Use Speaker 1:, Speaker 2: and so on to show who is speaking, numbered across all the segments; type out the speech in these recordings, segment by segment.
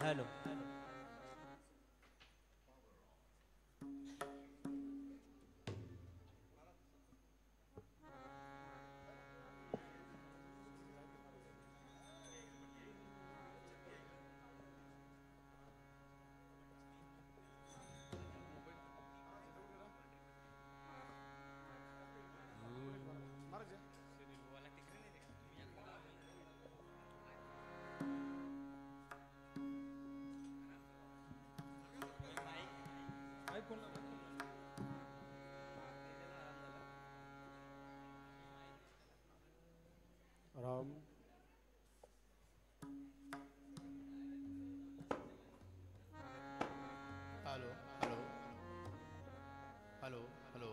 Speaker 1: Hello
Speaker 2: Ram
Speaker 3: hello hello hello hello
Speaker 1: hello hello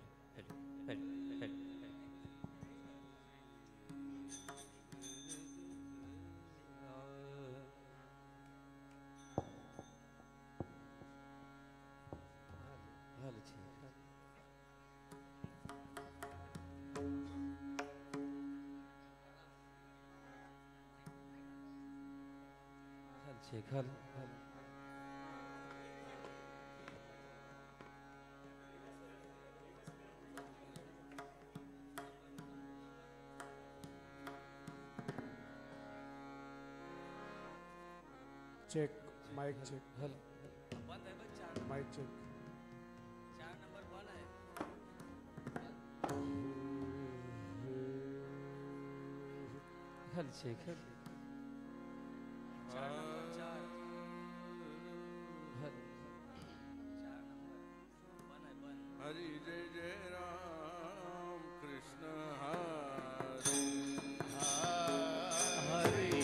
Speaker 1: hello hello check hello
Speaker 2: check mic check
Speaker 1: hello
Speaker 2: mic check
Speaker 1: hello check hello
Speaker 3: Hari जय जय राम कृष्ण हरि हरि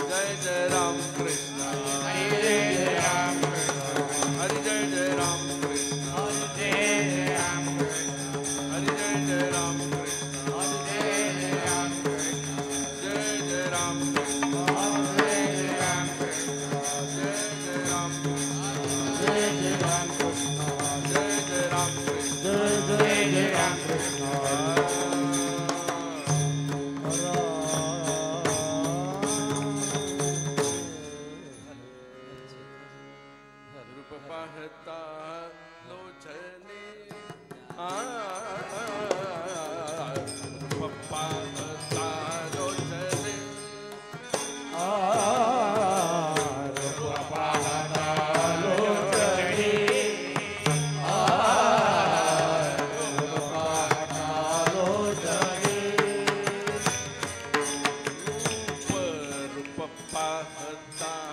Speaker 3: जय जय राम कृष्ण हरि हरि जय जय राम
Speaker 2: हरे जय जय राम कृष्ण
Speaker 3: पप्पा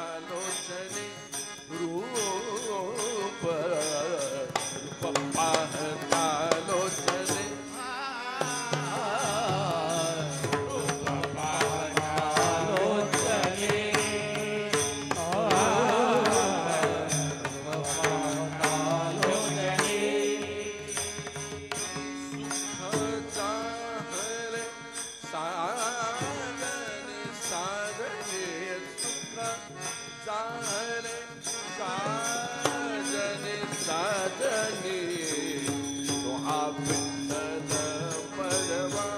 Speaker 3: सारे साजनी साजनी तुहा विठ्ठल परवा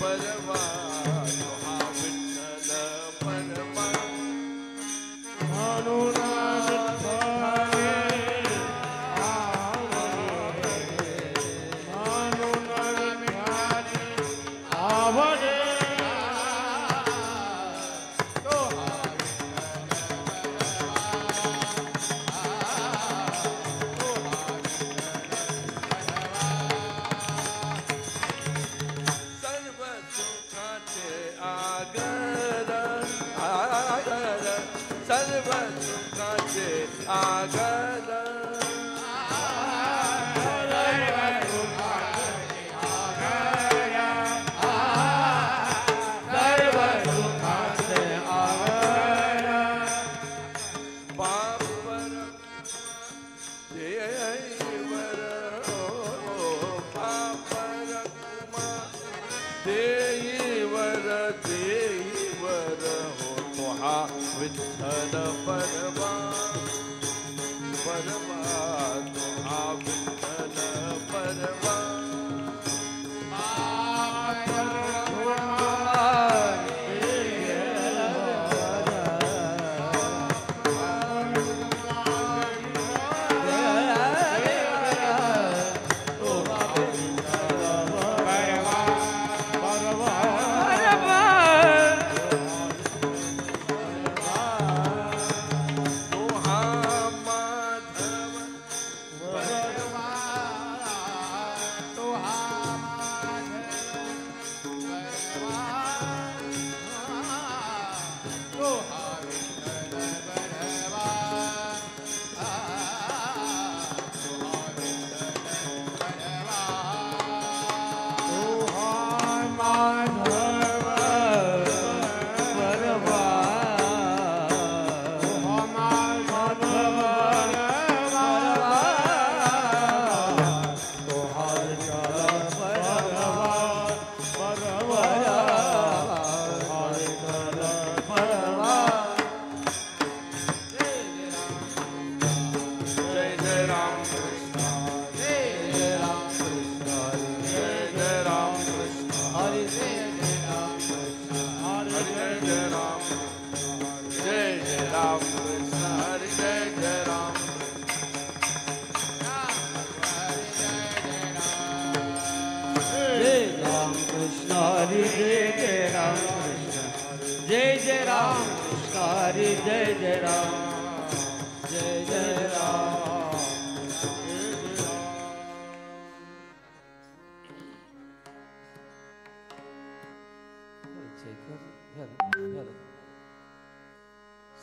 Speaker 3: परवा तुहा विठ्ठल परवा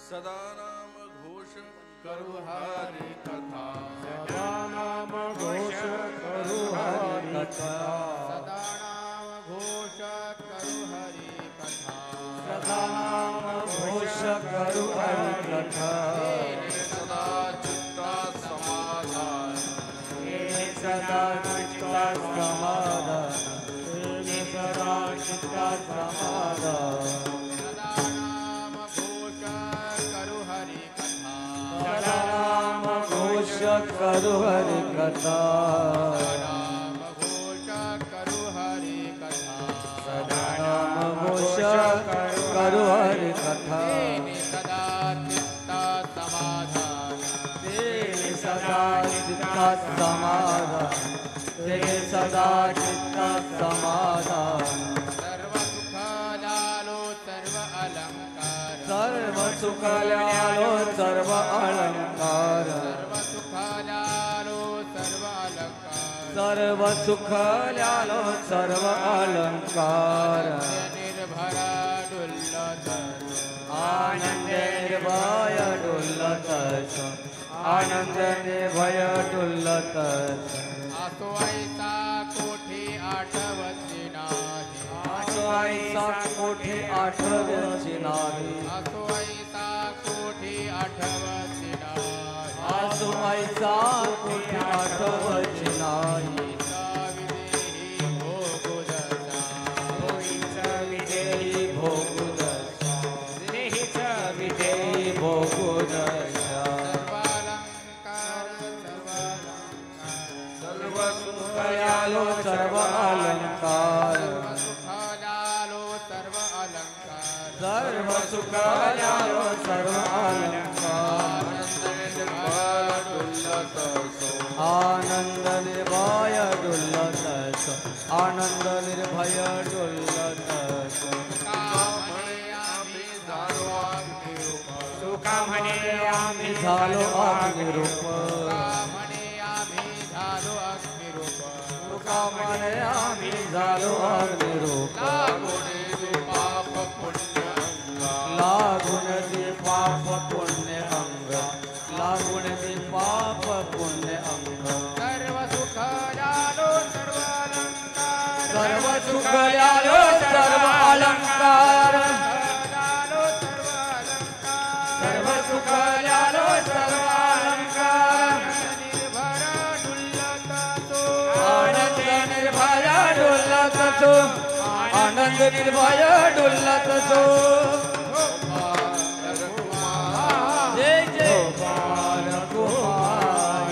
Speaker 3: सदा नाम घोष करु हरि कथा
Speaker 2: सदा नाम घोष करु हरि कथा
Speaker 4: सदा नाम घोष करु हरि कथा
Speaker 1: सदा नाम घोष करु हरि कथा
Speaker 3: सदा चित्ता समाधान
Speaker 1: सदा चित्ता समाधान सदा चित्ता समाधान
Speaker 4: सदा नाम घोष करु हरि कथा
Speaker 1: सदा नाम घोष करु हरि कथा
Speaker 4: नाम घोष करु हरि कथा
Speaker 1: सदा नाम घोष करु हरि कथा
Speaker 4: सदा चित्ता समाधान
Speaker 1: सदा चित्ता समाधान सदा चित्ता समाधान
Speaker 4: सर्व सुख लालो सर्व अलंकार
Speaker 1: सर्व सुख ल्यालो सर्व अलंकार
Speaker 4: सर्व सुख लालो सर्व अलंकार
Speaker 1: सर्व सुख ल्यालो सर्व अलंकार
Speaker 4: निर्भरा डुल्लत
Speaker 1: आनंद निर्भय डुल्लत आनंद निर्भय डुल्लत
Speaker 4: असो ऐसा कोठी आठवत नाही
Speaker 1: असो ऐसा कोठी आठवत नाही
Speaker 4: असो ऐसा कोठी आठवत नाही
Speaker 1: असो ऐसा कोठी आठवत नाही
Speaker 4: विदेही भोगुदशा
Speaker 1: विदेही भोगुदशा विदेही भोगुदशा
Speaker 4: सर्वालंकार सर्वालंकार
Speaker 1: सर्व अलंकार
Speaker 4: सर्व सुख लालो सर्व अलंकार
Speaker 1: सर्व आनंद निर्भय डुल्लत आनंद निर्भय डुल्लत
Speaker 4: सुखामणे आम्ही
Speaker 1: झालो अग्निरूप
Speaker 4: सुखामणे आम्ही झालो अग्निरूप
Speaker 1: सुखामणे आम्ही झालो अग्निरूप
Speaker 4: लागुणे ते
Speaker 1: लागून ते
Speaker 4: पाप पुण्य
Speaker 1: पाप पुण्य अंग लागून ते पाप पुण्य अंग
Speaker 4: सर्व सुख लालो सर्व अलंकार
Speaker 1: सर्व सुख ल्यालो सर्व अलंकार
Speaker 4: लालो सर्व अलंकार
Speaker 1: सर्व सुख ल्यालो सर्व अलंकार
Speaker 4: निर्भरा डुल्लत तो
Speaker 1: आनंद निर्भय डुल्लत सो आनंद निर्भय डुल्लत सो जय जय गोपाल कुमार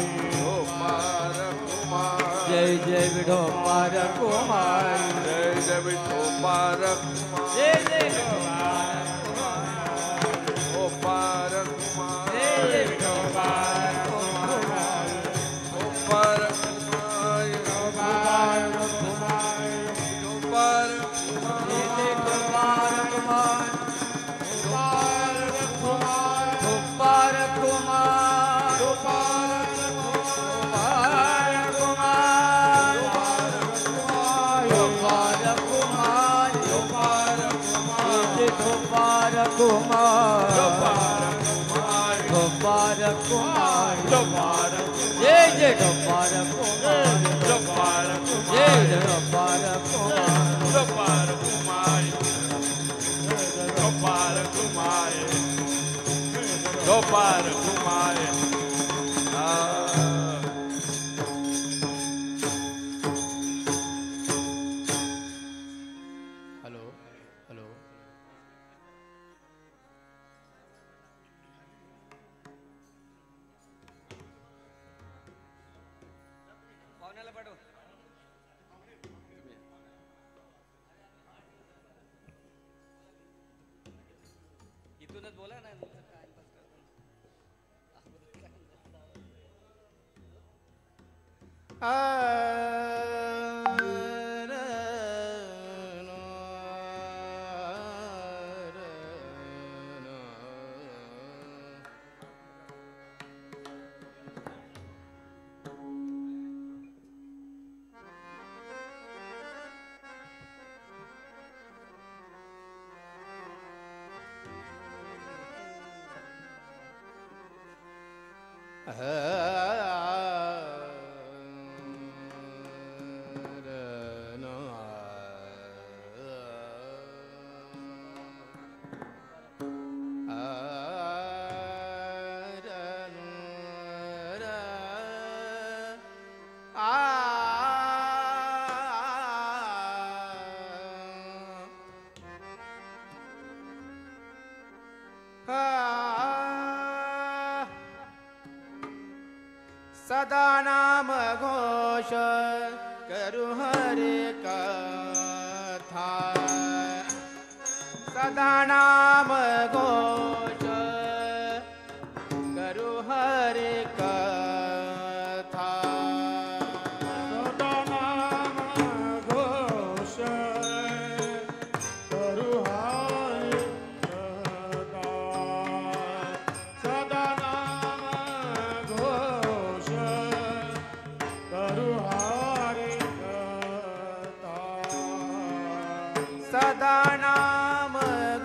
Speaker 1: जय जय विठोबार कुमार
Speaker 3: जय जय विठोबार
Speaker 1: जय जय
Speaker 3: गोपार कुमार
Speaker 1: जय जय विठोबार कुमार
Speaker 3: गोपार कुमार
Speaker 1: गोपाल कुमार
Speaker 3: गोपार
Speaker 1: जय जय कुमार कुमार गोपाल कुमार गोपाल कुमार गोपाल कुमार गोपाल कुमार गोपाल कुमार जय जय गोपाल कुमार जय जय गोपाल कुमार
Speaker 3: गोपाल कुमार
Speaker 4: हेलो हेलो
Speaker 1: इथूनच बोला ना
Speaker 4: सदा नाम घोष करु हरे कथा सदा नाम घोष करु हरे कथा
Speaker 2: सदा नाम घोष करु हरि कथा सदा नाम घोष करु हरि कथा
Speaker 4: सदा नाम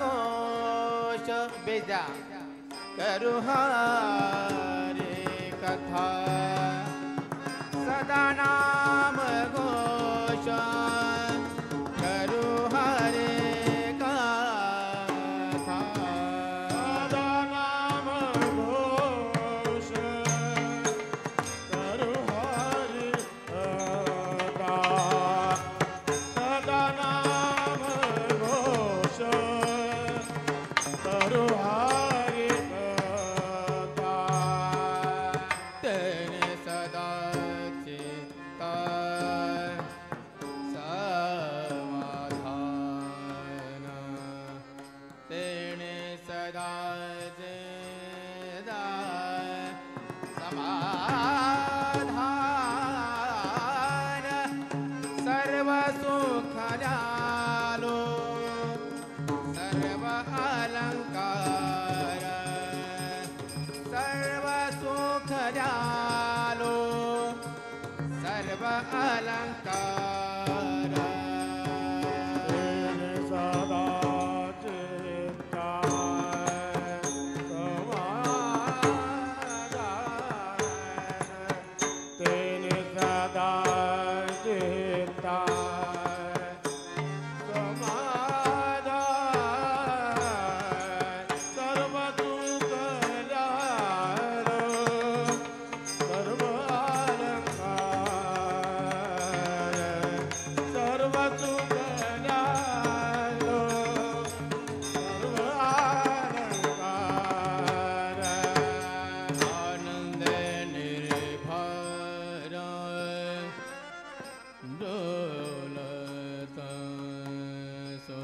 Speaker 4: घोष बेजा करु हरे कथा सदा नाम घोष करु हरे कथा
Speaker 2: सदा नाम घोष करु हरि कथा सदा नाम घोष करु हरि कथा
Speaker 4: तेने सदा चित्ता समाधान तेने सदा चित्ता समाधान सर्व सुख जालो सर्व अलंकार सर्व सुख जालो सर्व अलंकार
Speaker 2: तेने सदा चित्ता समाधान तेने सदा चित्ता समाधान सर्व दुःख जालो सर्व अलंकार सर्व सुख जालो सर्व अलंकार
Speaker 4: आनंद निर्भर डोलत सो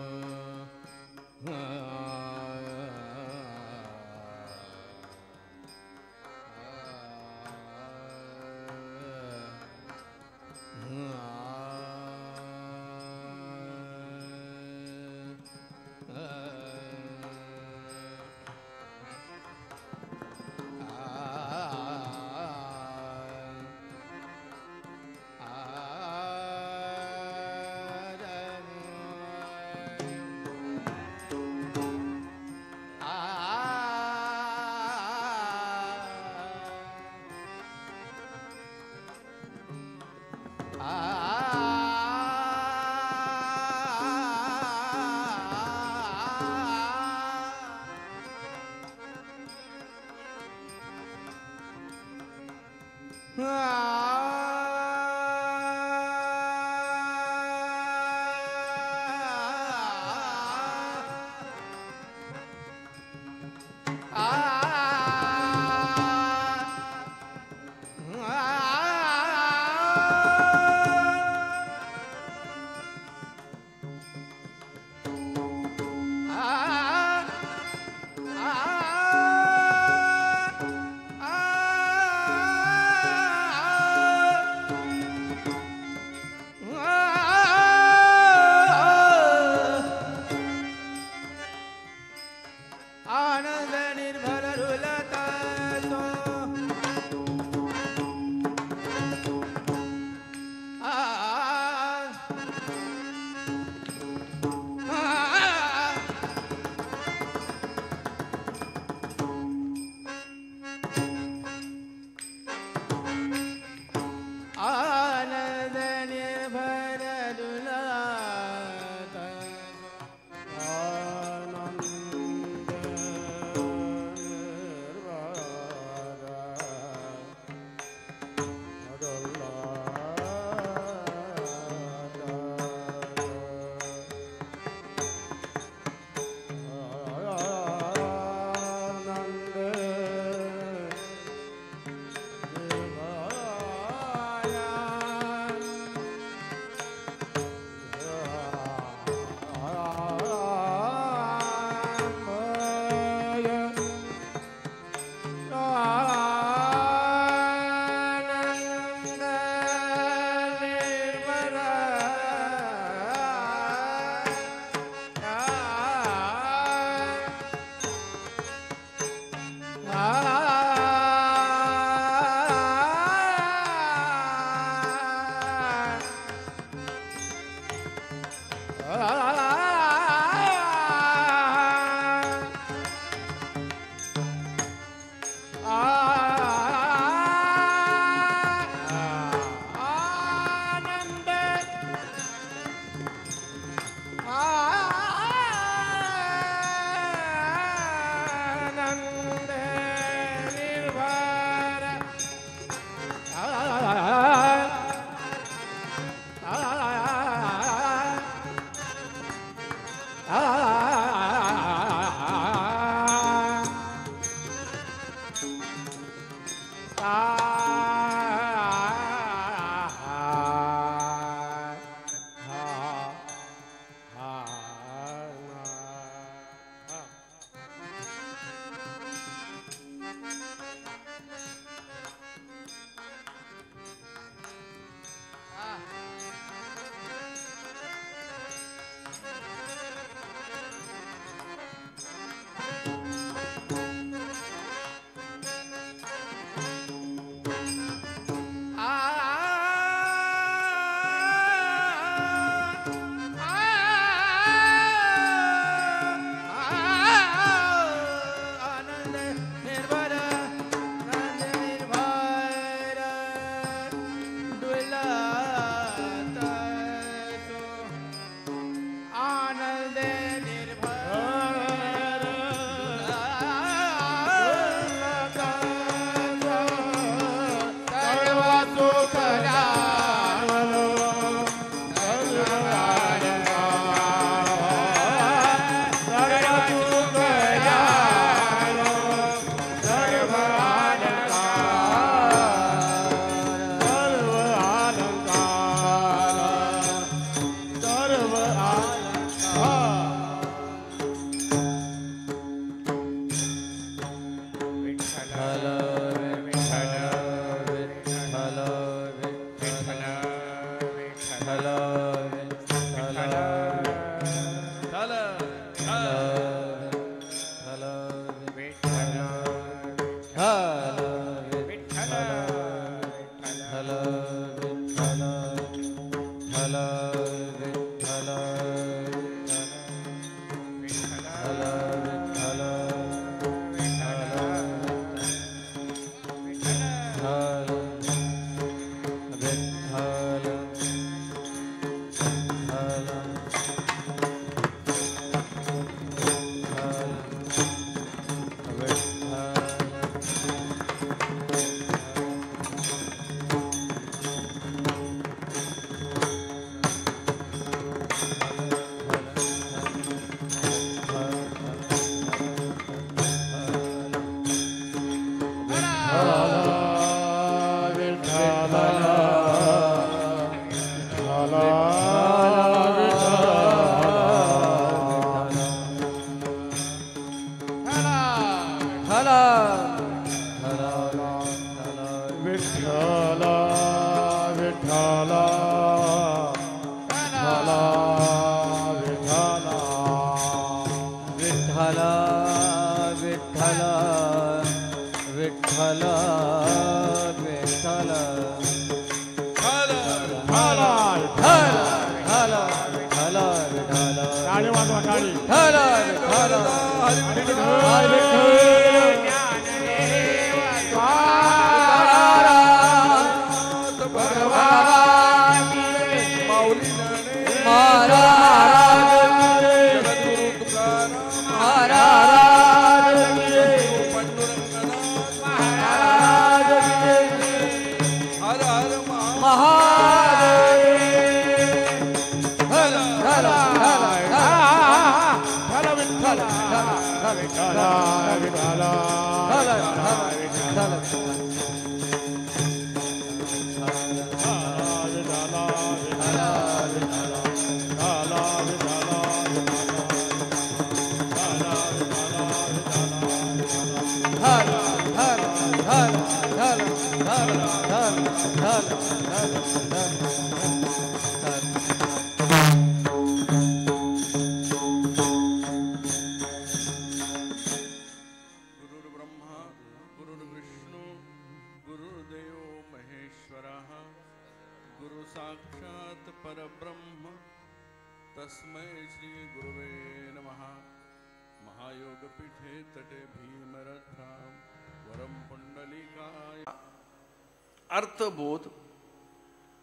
Speaker 5: अर्थबोध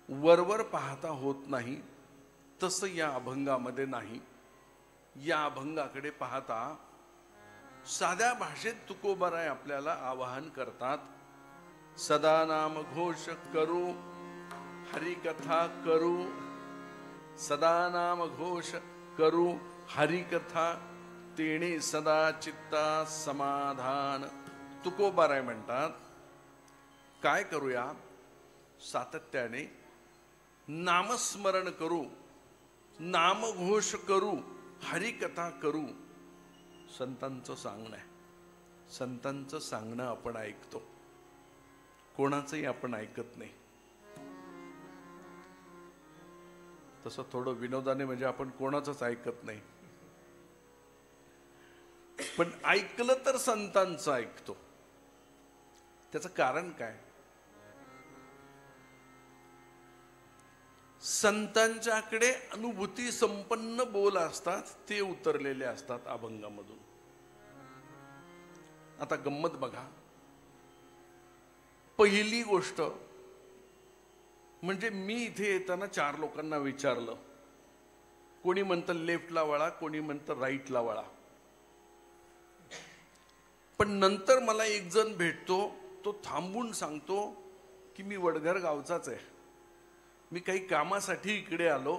Speaker 5: वरवर पाहता होत नाही, तसं या अभंगामध्ये नाही. या अभंगाकडे पाहता साध्या भाषेत तुकोबाराय आपल्याला आवाहन करतात. सदा नाम घोष करू, हरिकथा करू. सदा नाम घोष करू, हरिकथा, तेणे सदा चित्ता समाधान. तुकोबाराय म्हणतात काय करूया, सातत्याने नामस्मरण करू, नामघोष करू, हरिकथा करू. संतांचं सांगणं आहे, संतांचं सांगणं आपण ऐकतो, कोणाचंही आपण ऐकत नाही. तसं थोडं विनोदाने म्हणजे आपण कोणाचंच ऐकत नाही, पण ऐकलं तर संतांचं ऐकतो. त्याचं कारण काय? संतांच्याकडे अनुभूती संपन्न बोल असतात, ते उतरलेले असतात अभंगामधून. आता गंमत बघा. पहिली गोष्ट म्हणजे मी इथे येताना 4 लोकांना विचारलं, कोणी म्हणतं लेफ्टला वळा, कोणी म्हणतं राईटला वळा. पण नंतर मला एक जण भेटतो, तो थांबून सांगतो की मी वडघर गावचाच आहे, मी काही कामासाठी इकडे आलो,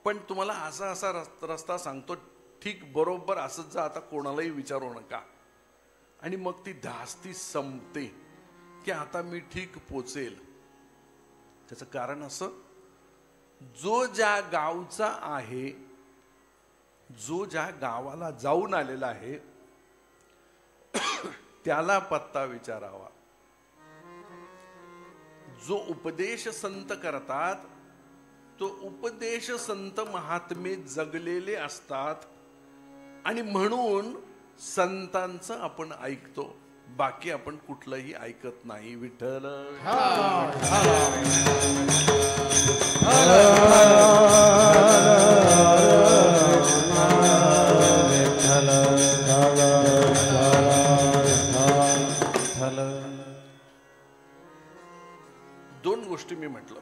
Speaker 5: पण तुम्हाला असा असा रस्ता सांगतो, ठीक बरोबर असंच जा, आता कोणालाही विचारू नका. आणि मग ती धास्ती संपते की आता मी ठीक पोचेल. त्याचं कारण असं, जो ज्या गावचा आहे, जो ज्या गावाला जाऊन आलेला आहे, त्याला पत्ता विचारावा. जो उपदेश संत करतात, तो उपदेश संत महात्मे जगलेले असतात, आणि म्हणून संतांचं आपण ऐकतो, बाकी आपण कुठलंही ऐकत नाही. विठ्ठल दोन गोष्टी मी म्हटलं.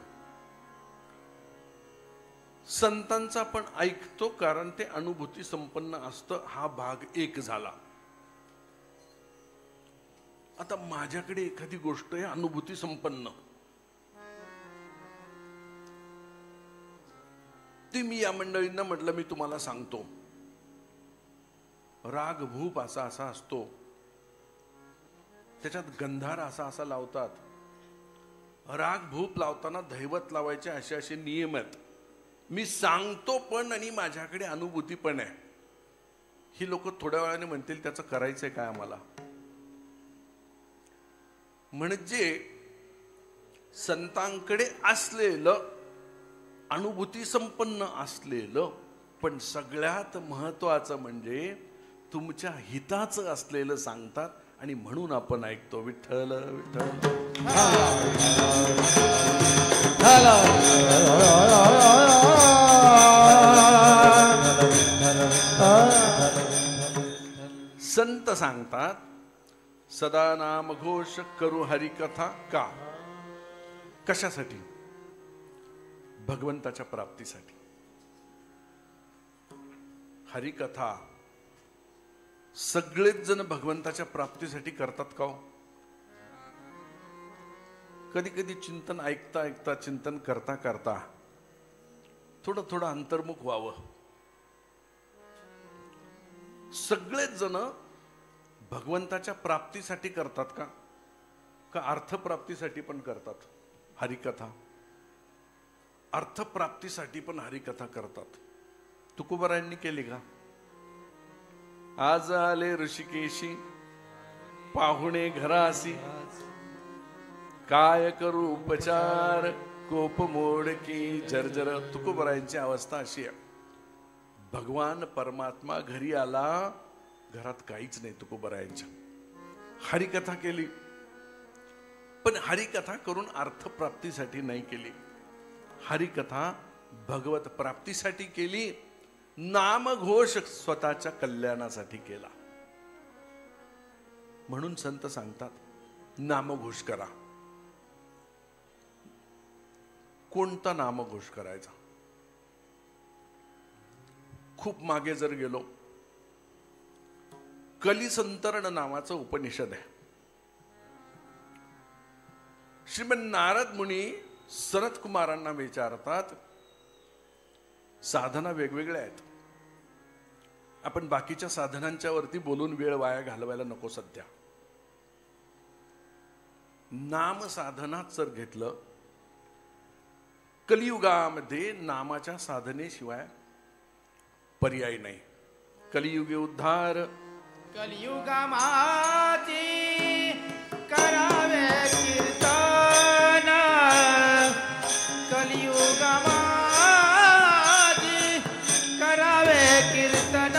Speaker 5: संतांचं आपण ऐकतो कारण ते अनुभूती संपन्न असतं, हा भाग एक झाला. आता माझ्याकडे एखादी गोष्ट आहे अनुभूती संपन्न, ती मी या मंडळींना म्हटलं मी तुम्हाला सांगतो. राग भूप असा असा असतो, त्याच्यात गंधार असा असा लावतात. राग भूप लावताना दैवत लावायचे असे असे नियम आहेत. मी सांगतो पण आणि माझ्याकडे अनुभूती पण आहे. ही लोक थोड्या वेळाने म्हणतील त्याचं करायचंय काय आम्हाला. म्हणजे संतांकडे असलेलं अनुभूती संपन्न असलेलं, पण सगळ्यात महत्वाचं म्हणजे तुमच्या हिताचं असलेलं सांगतात, आणि म्हणून आपण ऐकतो. विठ्ठल विठ्ठल संत सांगतात, सदा नाम घोष करू हरिकथा. का? कशासाठी? भगवंताच्या प्राप्तीसाठी. हरिकथा सगळेच जण भगवंताच्या प्राप्तीसाठी करतात का? कधी कधी चिंतन ऐकता ऐकता, चिंतन करता करता थोडं थोडं अंतर्मुख व्हावं. सगळेच जण भगवंताच्या प्राप्तीसाठी करतात का? का अर्थप्राप्तीसाठी पण करतात हरिकथा? अर्थप्राप्तीसाठी पण हरिकथा करतात. तुकोबारायांनी केली का? आज आले ऋषिकेशी पाहुणे घरासी, काय करू उपचार कोप मोडकी जर्जर. तुकोबारायांची अवस्था अशी आहे, भगवान परमात्मा घरी आला, घरात काहीच नाही तुकोबारायांच्या. हरिकथा केली, पण हरिकथा करून अर्थप्राप्तीसाठी नाही केली. हरिकथा भगवत प्राप्तीसाठी केली, नामघोष स्वतःच्या कल्याणासाठी केला. म्हणून संत सांगतात नामघोष करा. कोणता नामघोष करायचा? खूप मागे जर गेलो, कलिसंतरण नावाचं उपनिषद आहे. श्रीमद नारद मुनी सनत कुमारांना विचारतात, साधना वेगवेगळ्या आहेत, आपण बाकीच्या साधनांच्या वरती बोलून वेळ वाया घालवायला नको सध्या. नाम साधनात जर घेतलं, कलियुगामध्ये नामाच्या साधनेशिवाय पर्याय नाही. कलियुगे उद्धार
Speaker 4: कलियुगामाची करावे कीर्तन, कलियुगामाची करावे कीर्तन,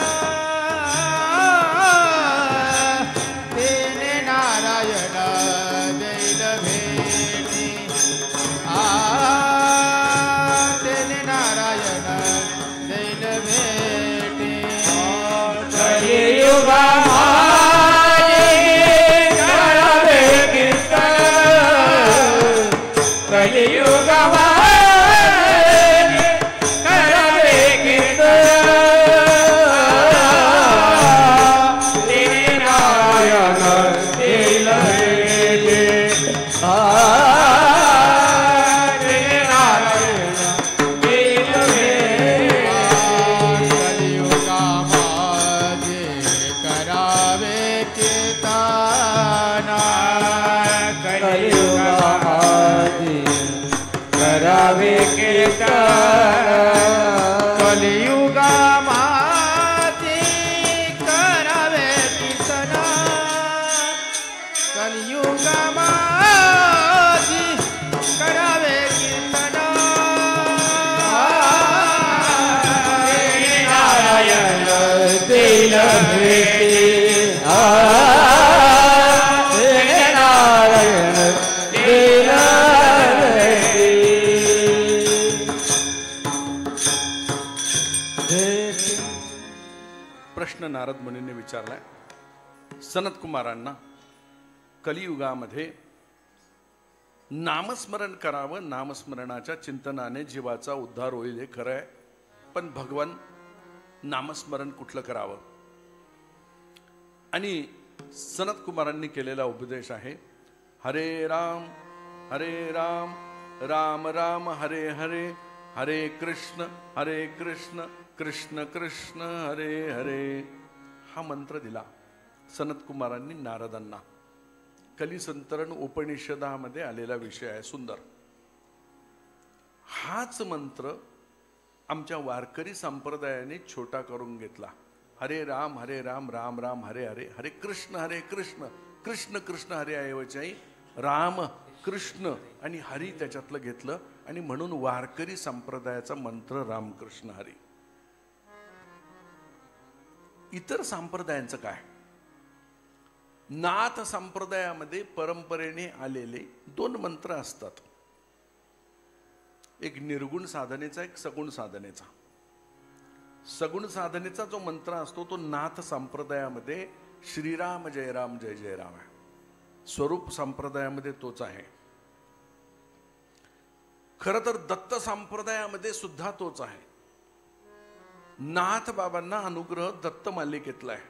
Speaker 4: तेने नारायण देईल भेटी, तेने नारायण देईल भेटी. कलियुगामाची करावे कीर्तन, कलियुगामाची करावे कीर्तन, नारायण देईल भेटी, नारायण देईल
Speaker 5: प्रश्न नारद मुनींनी विचारलाय सनत कुमारांना. कलियुगामध्ये नामस्मरण करावं, नामस्मरणाच्या चिंतनाने जीवाचा उद्धार होईल हे खरं आहे, पण भगवान नामस्मरण कुठलं करावं? आणि सनत कुमारांनी केलेला उपदेश आहे हरे राम राम राम हरे हरे, हरे कृष्ण कृष्ण कृष्ण हरे हरे. हा मंत्र दिला सनत कुमारांनी नारदांना. कलिसंतरण उपनिषदामध्ये आलेला विषय आहे, सुंदर. हाच मंत्र आमच्या वारकरी संप्रदायाने छोटा करून घेतला. हरे राम राम राम हरे हरे, हरे कृष्ण कृष्ण कृष्ण हरे ऐवजी राम कृष्ण आणि हरी त्याच्यातलं घेतलं, आणि म्हणून वारकरी संप्रदायाचा मंत्र रामकृष्ण हरी. इतर संप्रदायांचं काय? नाथ संप्रदायामध्ये परंपरेने आलेले 2 मंत्र असतात, एक निर्गुण साधनेचा, एक सगुण साधनेचा. सगुण साधनेचा जो मंत्र असतो तो नाथ संप्रदायामध्ये श्रीराम जय राम जय जय राम आहे. स्वरूप संप्रदायामध्ये तोच आहे. खरं तर दत्त संप्रदायामध्ये सुद्धा तोच आहे. नाथ बाबांना अनुग्रह दत्त मालिकेतला आहे.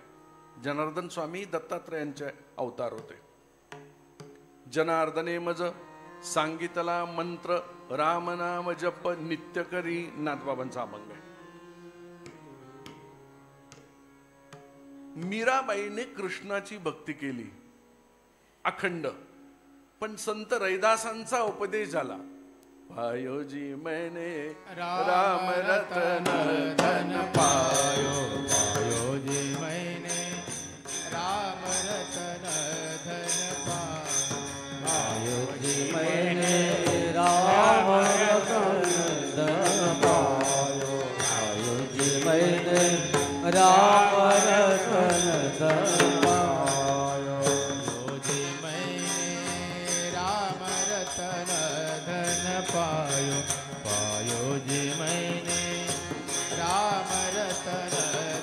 Speaker 5: जनार्दन स्वामी दत्तात्रयांचे अवतार होते. जनार्दने मज सांगितला मंत्र, राम नाम जप नित्य करी, नाथबाबांचा अभंग आहे. मीराबाईने कृष्णाची भक्ती केली अखंड, पण संत रैदासांचा उपदेश झाला. पायो जी मैंने राम रतन धन
Speaker 4: पायो, पायो जी मैंने राम रतन धन पायो, जी मैंने
Speaker 1: राम रतन धन पायो, पायो जी मैंने राम रतन धन पायो,
Speaker 4: जी मैंने राम रतन धन पायो, पायो जी मैंने राम रतन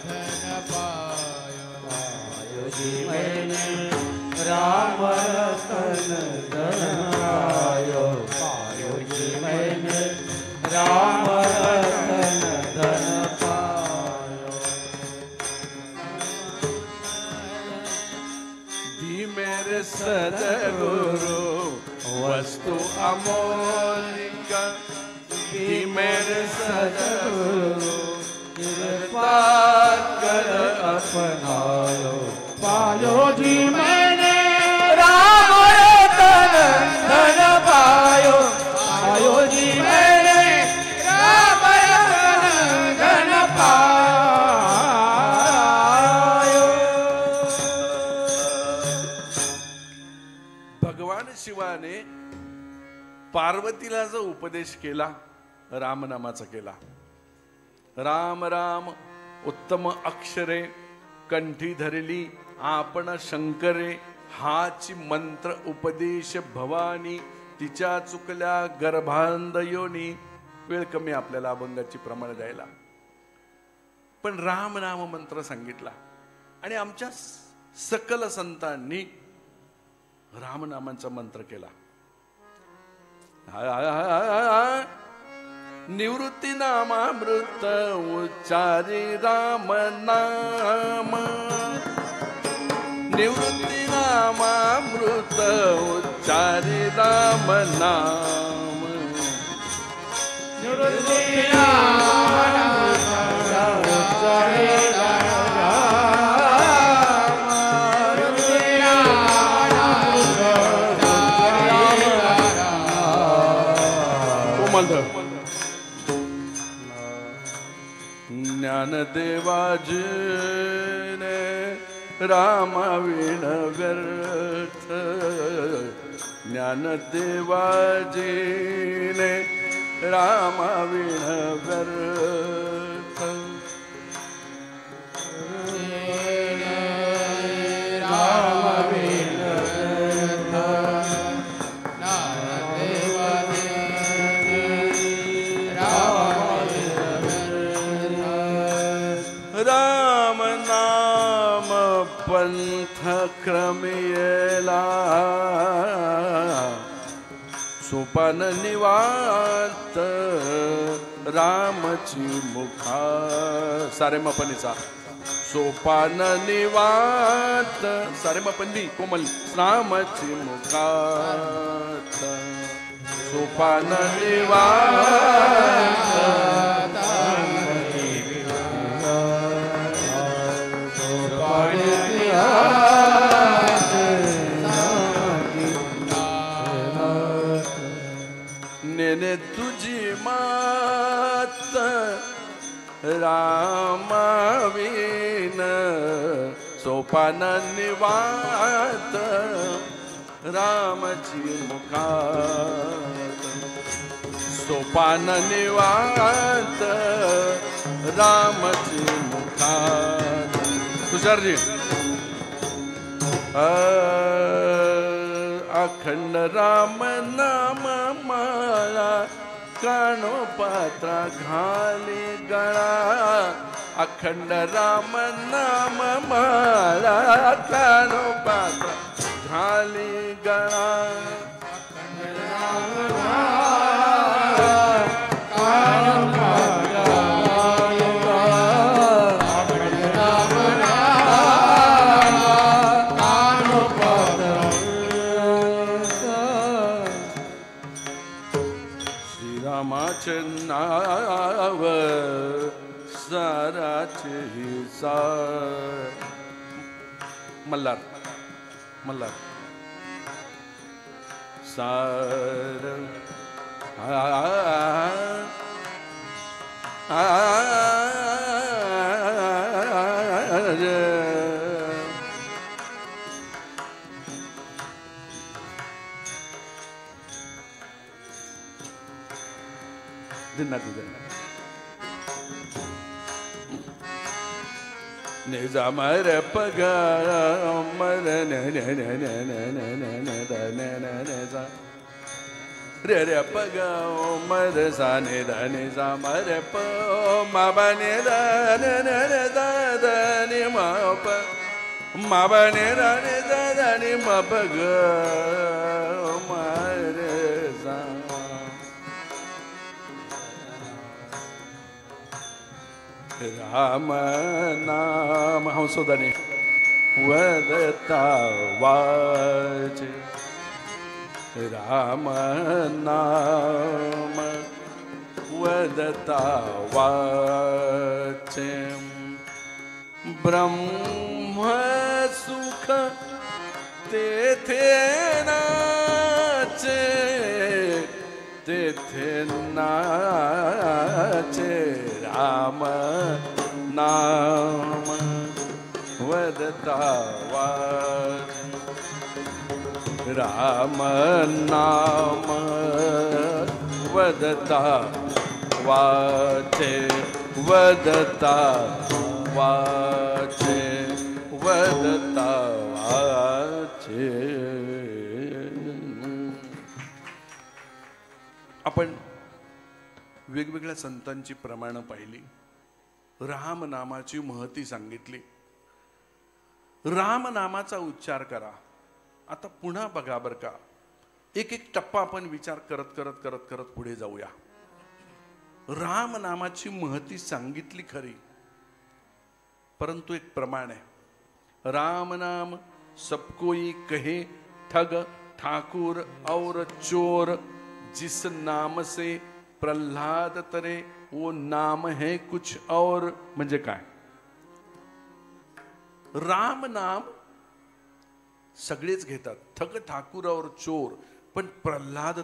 Speaker 4: धन पायो,
Speaker 1: पायो जी मैंने राम रतन धन पायो, पायो जी मैंने राम रतन धन पायो.
Speaker 5: दी मेरे सदगुरु वस्तु अमोलिक, दी मेरे सदगुरु कृपा कर अपनायो.
Speaker 1: पायो जी मैंने राम रतन
Speaker 5: देवाने पार्वतीला जो उपदेश केला रामनामाचा केला. राम राम उत्तम अक्षरे कंठी धरली आपण शंकरे, हाची मंत्र उपदेश भवानी, तिच्या चुकल्या गर्भांध योनी. वेळ कमी आपल्याला अभंगाची प्रमाण द्यायला, पण राम नाम मंत्र सांगितला. आणि आमच्या सकल संतांनी रामनामाचा मंत्र केला. निवृत्ती नामामृत उच्चारी राम नाम, निवृत्ती नामामृत उच्चारी राम नाम,
Speaker 4: निवृत्ती नामामृत उच्चारी
Speaker 5: ज्ञानदेवाजीने रामाविण व्यर्थ, ज्ञानदेवाजीने रामाविण व्यर्थ,
Speaker 4: रामाविण
Speaker 5: पंथ क्रमियेला सोपान निवांत रामची मुखा. सारे मपनीचा सोपान निवांत सारे मपनी कोमल रामची मुखात, सोपान निवांत नेने तुझी मात रामाविन, सोपान निवांत रामची मुखात, सोपान निवांत रामची मुखात. तुषारजी अखंड राम नाम माळा कानो पात्रा घाली गळा, अखंड राम नाम माळा कानो पात्रा घाली गळा, नाव साराचे सार. मल्हार मल्हार सार दिना तुझे निजामर पग मर रे रे पग मर साने धने मर प माबने धने धने माप माबने धने धने मपग मर सा. राम नाम हंसोदने वदता वाचे, राम नाम वदता वाचे, ब्रह्म सुख तेथे नाचे, तेथे नाचे राम नाम वदता वाचे, राम नाम वदता वाचे वदता वाचे वदता वाचे. आपण वेगवेगळ्या संतांची प्रमाणं पाहिली, राम नामाची महती सांगितली. राम नामाचा उच्चार करा. आता पुन्हा बघा बरं का, एक एक टप्पा आपण विचार करत करत करत करत पुढे जाऊया. राम नामाची महती सांगितली खरी, परंतु एक प्रमाण आहे. राम नाम सब कोई कहे ठग ठाकुर और चोर, जिस नाम से प्रल्हाद तरे वो नाम है कुछ और. म्हणजे काय? राम नाम सगळेच घेतात, ठग ठाकुर और चोर, पण प्रल्हाद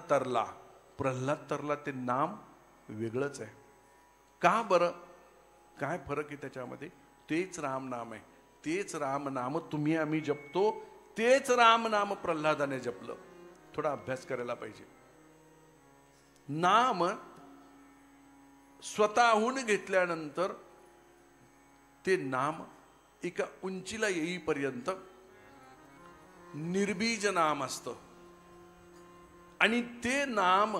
Speaker 5: तरला ते नाम वेगळंच आहे. का बरं? काय फरक आहे त्याच्यामध्ये? तेच राम नाम आहे, तेच राम नाम तुम्ही आम्ही जपतो, तेच राम नाम प्रल्हादाने जपलं. थोडा अभ्यास करायला पाहिजे. नाम स्वतःहून घेतल्यानंतर ते नाम एका उंचीला येईपर्यंत निर्बीज नाम असतं, आणि ते नाम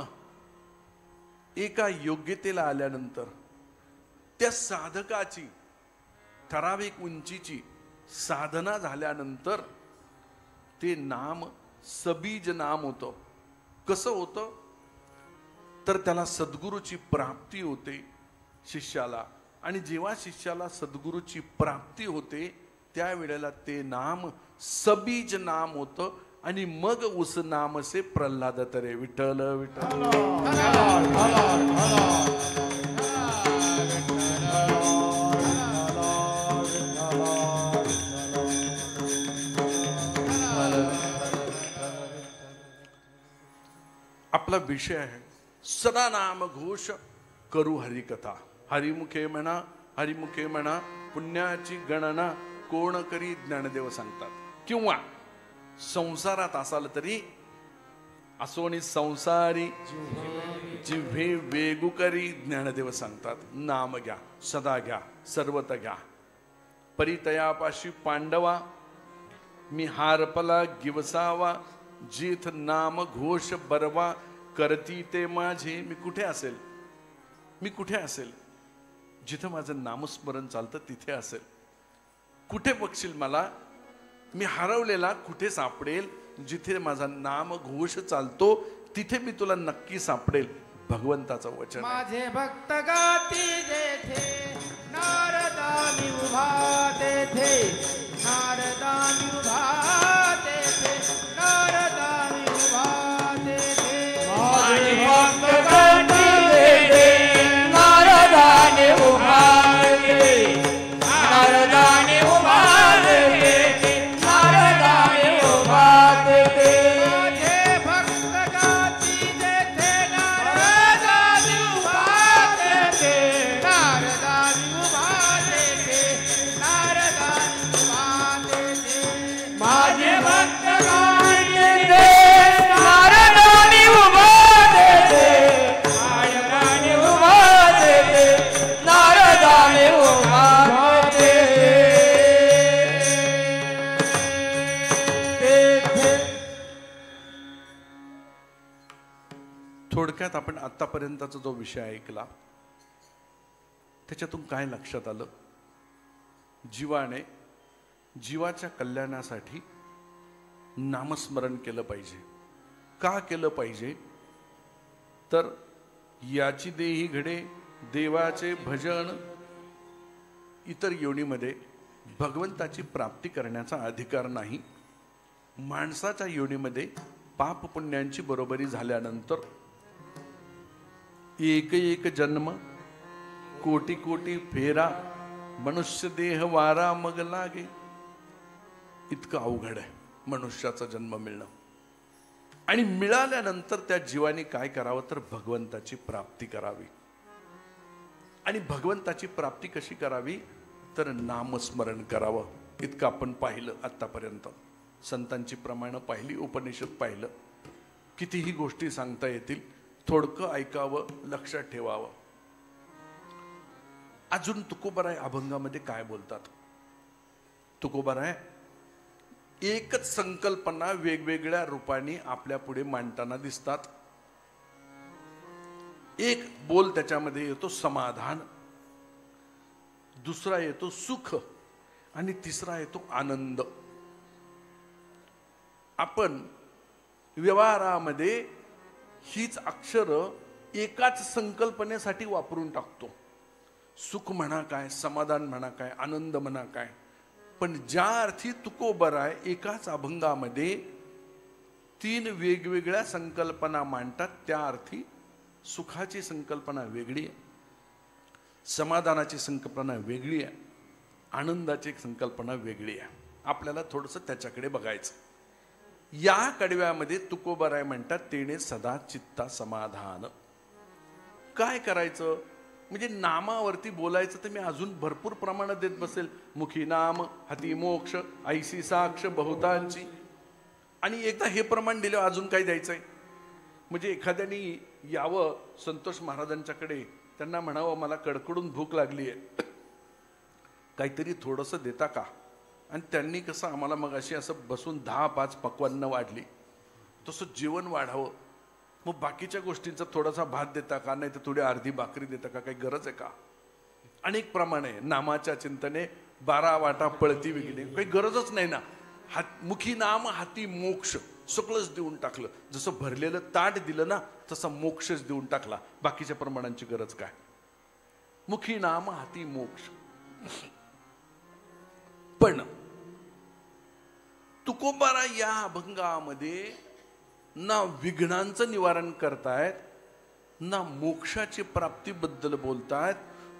Speaker 5: एका योग्यतेला आल्यानंतर त्या साधकाची ठराविक उंचीची साधना झाल्यानंतर ते नाम सबीज नाम होतं. कसं होतं? तर त्याला सद्गुरूची प्राप्ती होते शिष्याला, आणि जेव्हा शिष्याला सद्गुरूची प्राप्ती होते त्यावेळेला ते नाम सबीज नाम होतं, आणि मग उस नाम से प्रल्हाद तरे. विठ्ठल विठ्ठल. आपला विषय आहे सदा नाम घोष करू हरिकथा. हरिमुखे म्हणा पुण्याची गणना कोण करी ज्ञानदेव सांगतात. किंवा संसारात असाल तरी असोनी संसारी जिव्हे वेगू करी ज्ञानदेव सांगतात. नाम घ्या, सदा घ्या, सर्वत घ्या. परितयापाशी पांडवा मी हारपला गिवसावा, जीथ नाम घोष बरवा, करती ते माझे. मी कुठे असेल जिथं माझं नामस्मरण चालतं तिथे असेल. कुठे बघशील मला? मी हरवलेला कुठे सापडेल? जिथे माझा नाम घोष चालतो तिथे मी तुला नक्की सापडेल. भगवंताचं वचन.
Speaker 4: माझे भक्त गाती जेथे नारदानी उभा तेथे, नारदानी उभा तेथे, नारदानी उभा तेथे. माझे भक्त गाती जेथे नारदानी उभा तेथे, नारदानी उभा तेथे, नारदानी उभा तेथे. माझे भक्त गाती जेथे नारदानी उभा तेथे, नारदानी उभा तेथे, नारदानी उभा तेथे. माझे भक्त गाती जेथे नारदानी उभा तेथे, नारदानी उभा तेथे, नारदानी उभा तेथे.
Speaker 5: थोडक्यात आपण आतापर्यंतचा जो विषय ऐकला त्याच्यातून काय लक्षात आलं? जीवाने जीवाच्या कल्याणासाठी नामस्मरण केलं पाहिजे. का केलं पाहिजे? तर याची देही घडे देवाचे भजन. इतर योनीमध्ये भगवंताची प्राप्ती करण्याचा अधिकार नाही. माणसाच्या योनीमध्ये पाप पुण्यांची बरोबरी झाल्यानंतर एक एक जन्म कोटी कोटी फेरा, मनुष्य देह वारा मग लागे. इतकं अवघड आहे मनुष्याचा जन्म मिळणं. आणि मिळाल्यानंतर त्या जीवाने काय करावं? तर भगवंताची प्राप्ती करावी. आणि भगवंताची प्राप्ती कशी करावी? तर नामस्मरण करावं. इतकं आपण पाहिलं आतापर्यंत. संतांची प्रमाणं पाहिली, उपनिषद पाहिलं, कितीही गोष्टी सांगता येतील, थोडकं ऐकावं, लक्षात ठेवावं. अजून तुकोबाराय अभंगामध्ये काय बोलतात? तुकोबाराय एकच संकल्पना वेगवेगळ्या रूपाने आपल्या पुढे मांडताना दिसतात. एक बोल त्याच्यामध्ये येतो समाधान, दुसरा येतो सुख आणि तिसरा येतो आनंद. आपण व्यवहारामध्ये हीच अक्षरं एकाच संकल्पनेसाठी वापरून टाकतो. सुख म्हणा काय, समाधान म्हणा काय, आनंद म्हणा काय. पण ज्या अर्थी तुकोबाराय एकाच अभंगामध्ये 3 वेगवेगळ्या संकल्पना मांडतात, त्या अर्थी सुखाची संकल्पना वेगळी आहे, समाधानाची संकल्पना वेगळी आहे, आनंदाची संकल्पना वेगळी आहे. आपल्याला थोडंसं त्याच्याकडे बघायचं. या कडव्यामध्ये तुकोबाराय म्हणतात तेने सदा चित्ता समाधान. काय करायचं? म्हणजे नामावरती बोलायचं तर मी अजून भरपूर प्रमाणात देत बसेल. मुखी नाम हाती मोक्ष ऐसी साक्ष बहुतांची. आणि एकदा हे प्रमाण दिलं, अजून काय द्यायचंय? म्हणजे एखाद्याने यावं संतोष महाराजांच्याकडे, त्यांना म्हणावं मला कडकडून भूक लागली आहे, काहीतरी थोडंसं देता का? आणि त्यांनी कसं आम्हाला मग अशी असं बसून 10-5 पक्वान्न वाढली, तसं जेवण वाढावं. मग बाकीच्या गोष्टींचा थोडासा भात देता का? नाही तर थोडी अर्धी भाकरी देता का? काही गरज आहे का? अनेक प्रमाणे नामाच्या चिंतने 12 वाटा पळती विकणे, काही गरजच नाही ना. मुखी नाम हाती मोक्ष, सगळंच देऊन टाकलं. जसं भरलेलं ताट दिलं ना, तसा मोक्षच देऊन टाकला. बाकीच्या प्रमाणांची गरज काय? मुखी नाम हाती मोक्ष. पण तुकोबाराय या अभंगामध्ये ना विघ्नांचं निवारण करतायत, ना मोक्षाची प्राप्तीबद्दल बोलतायत.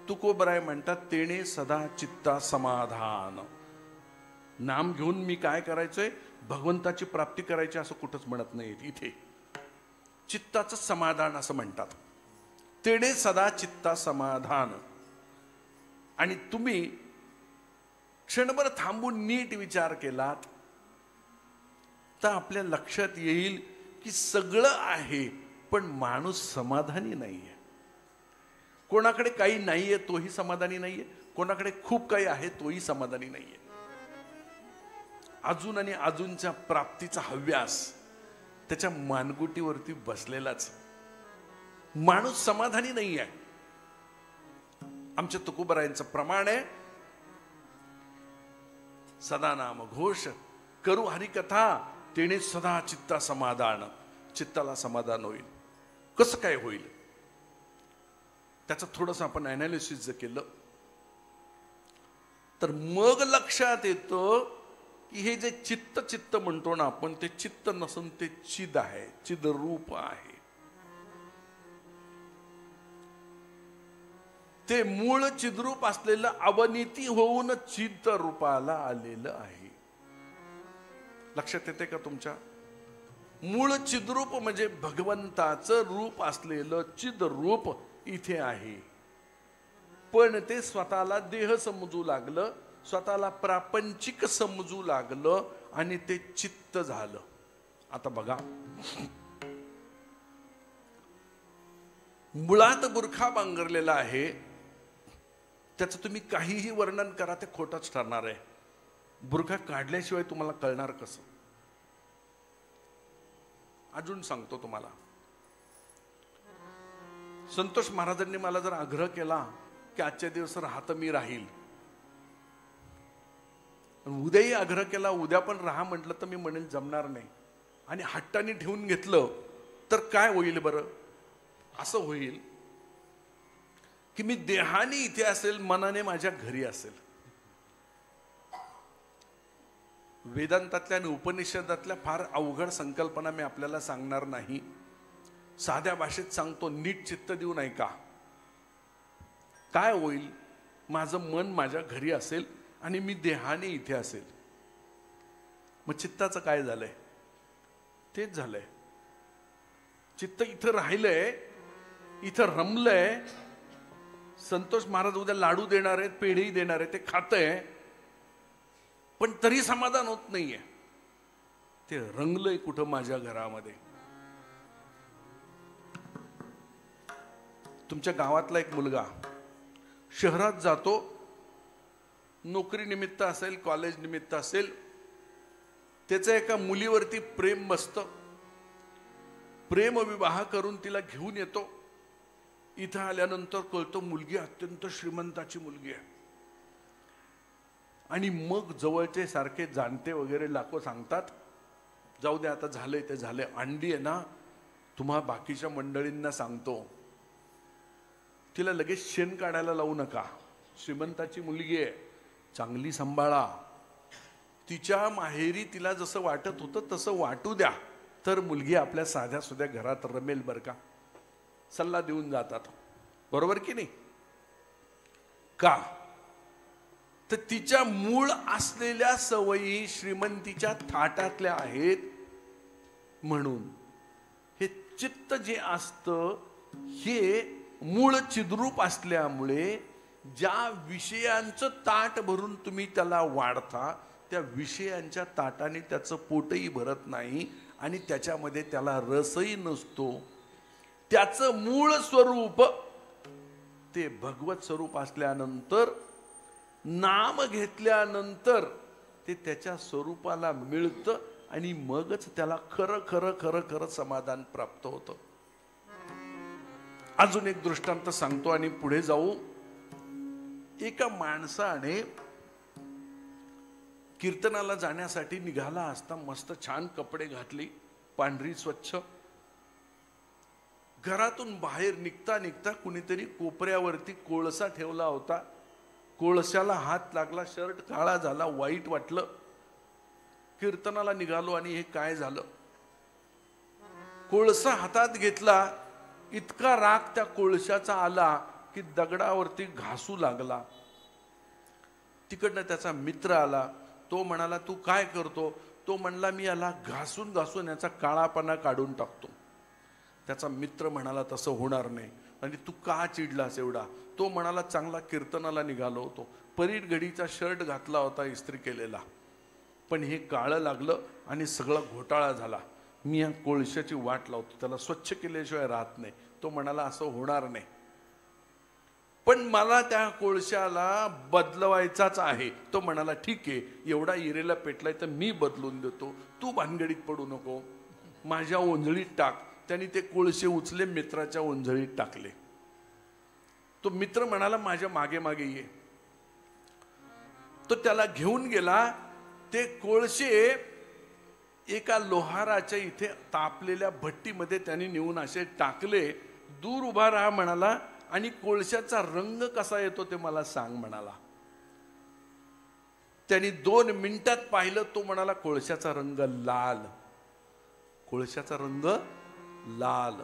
Speaker 5: तुकोबाराय म्हणतात तेने सदा चित्ता समाधान. नाम घेऊन मी काय करायचंय? भगवंताची प्राप्ती करायची असं कुठंच म्हणत नाही. इथे चित्ताचं समाधान असं म्हणतात. तेने सदा चित्ता समाधान. आणि तुम्ही क्षणभर थांबून नीट विचार केलात तर आपल्या लक्षात येईल की सगळं आहे, पण माणूस समाधानी नाहीये. कोणाकडे काही नाहीये तोही समाधानी नाहीये, कोणाकडे खूप काही आहे तोही समाधानी नाहीये. अजून आणि अजूनच्या प्राप्तीचा हव्यास त्याच्या मानगुटीवरती बसलेलाच. माणूस समाधानी नाही आहे. आमच्या तुकोबारायांचं प्रमाण आहे, सदा नाम घोष करू हरिकथा तेने सदा चित्ता समाधान. चित्ताला समाधान होईल. कसं काय होईल? त्याचं थोडंसं आपण अनालिसिस जर केलं तर मग लक्षात येतं की हे जे चित्त चित्त म्हणतो ना आपण, ते चित्त नसून ते चिद आहे, चिद रूप आहे. ते मूळ चिद्रूप असलेलं अवनीती होऊन चित्त रूपाला आलेलं आहे. लक्षात येते का तुमच्या? मूळ चिद्रूप म्हणजे भगवंताचं रूप असलेलं चिद रूप इथे आहे. पण ते स्वतःला देह समजू लागलं, स्वतःला प्रापंचिक समजू लागलं आणि ते चित्त झालं. आता बघा, मुळात बुरखा बांगरलेला आहे, त्याचं तुम्ही काहीही वर्णन करा ते खोटंच ठरणार आहे. बुरखा काढल्याशिवाय तुम्हाला कळणार कसं? अजून सांगतो तुम्हाला. संतोष महाराजांनी मला जर आग्रह केला की आजच्या दिवस राहत मी राहील, उद्याही आग्रह केला उद्या पण राहा म्हटलं तर मी म्हणेल जमणार नाही. आणि हट्टाने ठेवून घेतलं तर काय होईल बरं? असं होईल की मी देहाने इथे असेल, मनाने माझ्या घरी असेल. वेदांतातल्या आणि उपनिषदातल्या फार अवघड संकल्पना मी आपल्याला सांगणार नाही, साध्या भाषेत सांगतो. नीट चित्त देऊन ऐका. काय होईल? माझं मन माझ्या घरी असेल आणि मी देहाने इथे असेल. मग चित्ताचं काय झालंय? तेच झालंय. चित्त इथं राहिलंय, इथं रमलंय. संतोष महाराज उद्या लाडू देणार आहेत, पेढी देणार आहेत, ते खातंय, पण तरी समाधान होत नाहीये. ते रंगलंय कुठं माझ्या घरामध्ये. तुमच्या गावातला एक मुलगा शहरात जातो, नोकरी निमित्त असेल, कॉलेज निमित्त असेल, त्याचं एका मुलीवरती प्रेम बसतं, प्रेमविवाह करून तिला घेऊन येतो. इथं आल्यानंतर कळतो मुलगी अत्यंत श्रीमंताची मुलगी आहे. आणि मग जवळचे सारखे जाणते वगैरे लाखो सांगतात, जाऊ दे आता झालंय ते झालंय, अंडी आहे ना तुम्हा बाकीच्या मंडळींना सांगतो, तिला लगेच शेण काढायला लावू नका, श्रीमंताची मुलगी आहे, चांगली सांभाळा, तिच्या माहेरी तिला जसं वाटत होतं तसं वाटू द्या, तर मुलगी आपल्या साध्या सुध्या घरात रमेल बर का. सल्ला देऊन जातात, बरोबर की नाही. का तर तिच्या मूळ असलेल्या सवयी श्रीमंतीच्या थाटातल्या आहेत. म्हणून हे चित्त जे असतं हे मूळ चिद्रूप असल्यामुळे ज्या विषयांचं ताट भरून तुम्ही त्याला वाढता, त्या विषयांच्या ताटाने त्याचं पोटही भरत नाही आणि त्याच्यामध्ये त्याला रसही नसतो. त्याचं मूळ स्वरूप ते भगवत स्वरूप असल्यानंतर, नाम घेतल्यानंतर ते त्याच्या स्वरूपाला मिळतं आणि मगच त्याला खरं खरं खरं खरं समाधान प्राप्त होतं. अजून एक दृष्टांत सांगतो आणि पुढे जाऊ. एका माणसाने कीर्तनाला जाण्यासाठी निघाला असता मस्त छान कपडे घातली, पांढरी स्वच्छ. घरातून बाहेर निघता निघता कुणीतरी कोपऱ्यावरती कोळसा ठेवला होता. कोळशाला हात लागला, शर्ट काळा झाला, वाईट वाटलं. कीर्तनाला निघालो आणि हे काय झालं. कोळसा हातात घेतला, इतका राग त्या कोळशाचा आला की दगडावरती घासू लागला. तिकडनं त्याचा मित्र आला, तो म्हणाला तू काय करतो. तो म्हणला मी याला घासून घासून याचा काळापणा काढून टाकतो. त्याचा मित्र म्हणाला तसं होणार नाही. आणि तू का चिडलास एवढा. तो म्हणाला चांगला कीर्तनाला निघालो होतो, परीट घडीचा शर्ट घातला होता इस्त्री केलेला, पण हे काळं लागलं आणि सगळा घोटाळा झाला. मी या कोळशाची वाट लावतो, त्याला स्वच्छ केल्याशिवाय राहत नाही. तो म्हणाला असं होणार नाही, पण मला त्या कोळशाला बदलवायचाच आहे. तो म्हणाला ठीक आहे, एवढा इरेला पेटलाय तर मी बदलून देतो, तू भानगडीत पडू नको, माझ्या ओंजळीत टाक. त्यांनी ते कोळशे उचले, मित्राच्या ओंजळीत टाकले. तो मित्र म्हणाला माझ्या मागे मागे ये. तो त्याला घेऊन गेला. ते कोळशे एका लोहाराच्या इथे तापलेल्या भट्टीमध्ये त्यांनी नेऊन असे टाकले. दूर उभा राहा म्हणाला आणि कोळशाचा रंग कसा येतो ते मला सांग म्हणाला. त्यांनी 2 मिनिटात पाहिलं. तो म्हणाला कोळशाचा रंग लाल. कोळशाचा रंग लाल.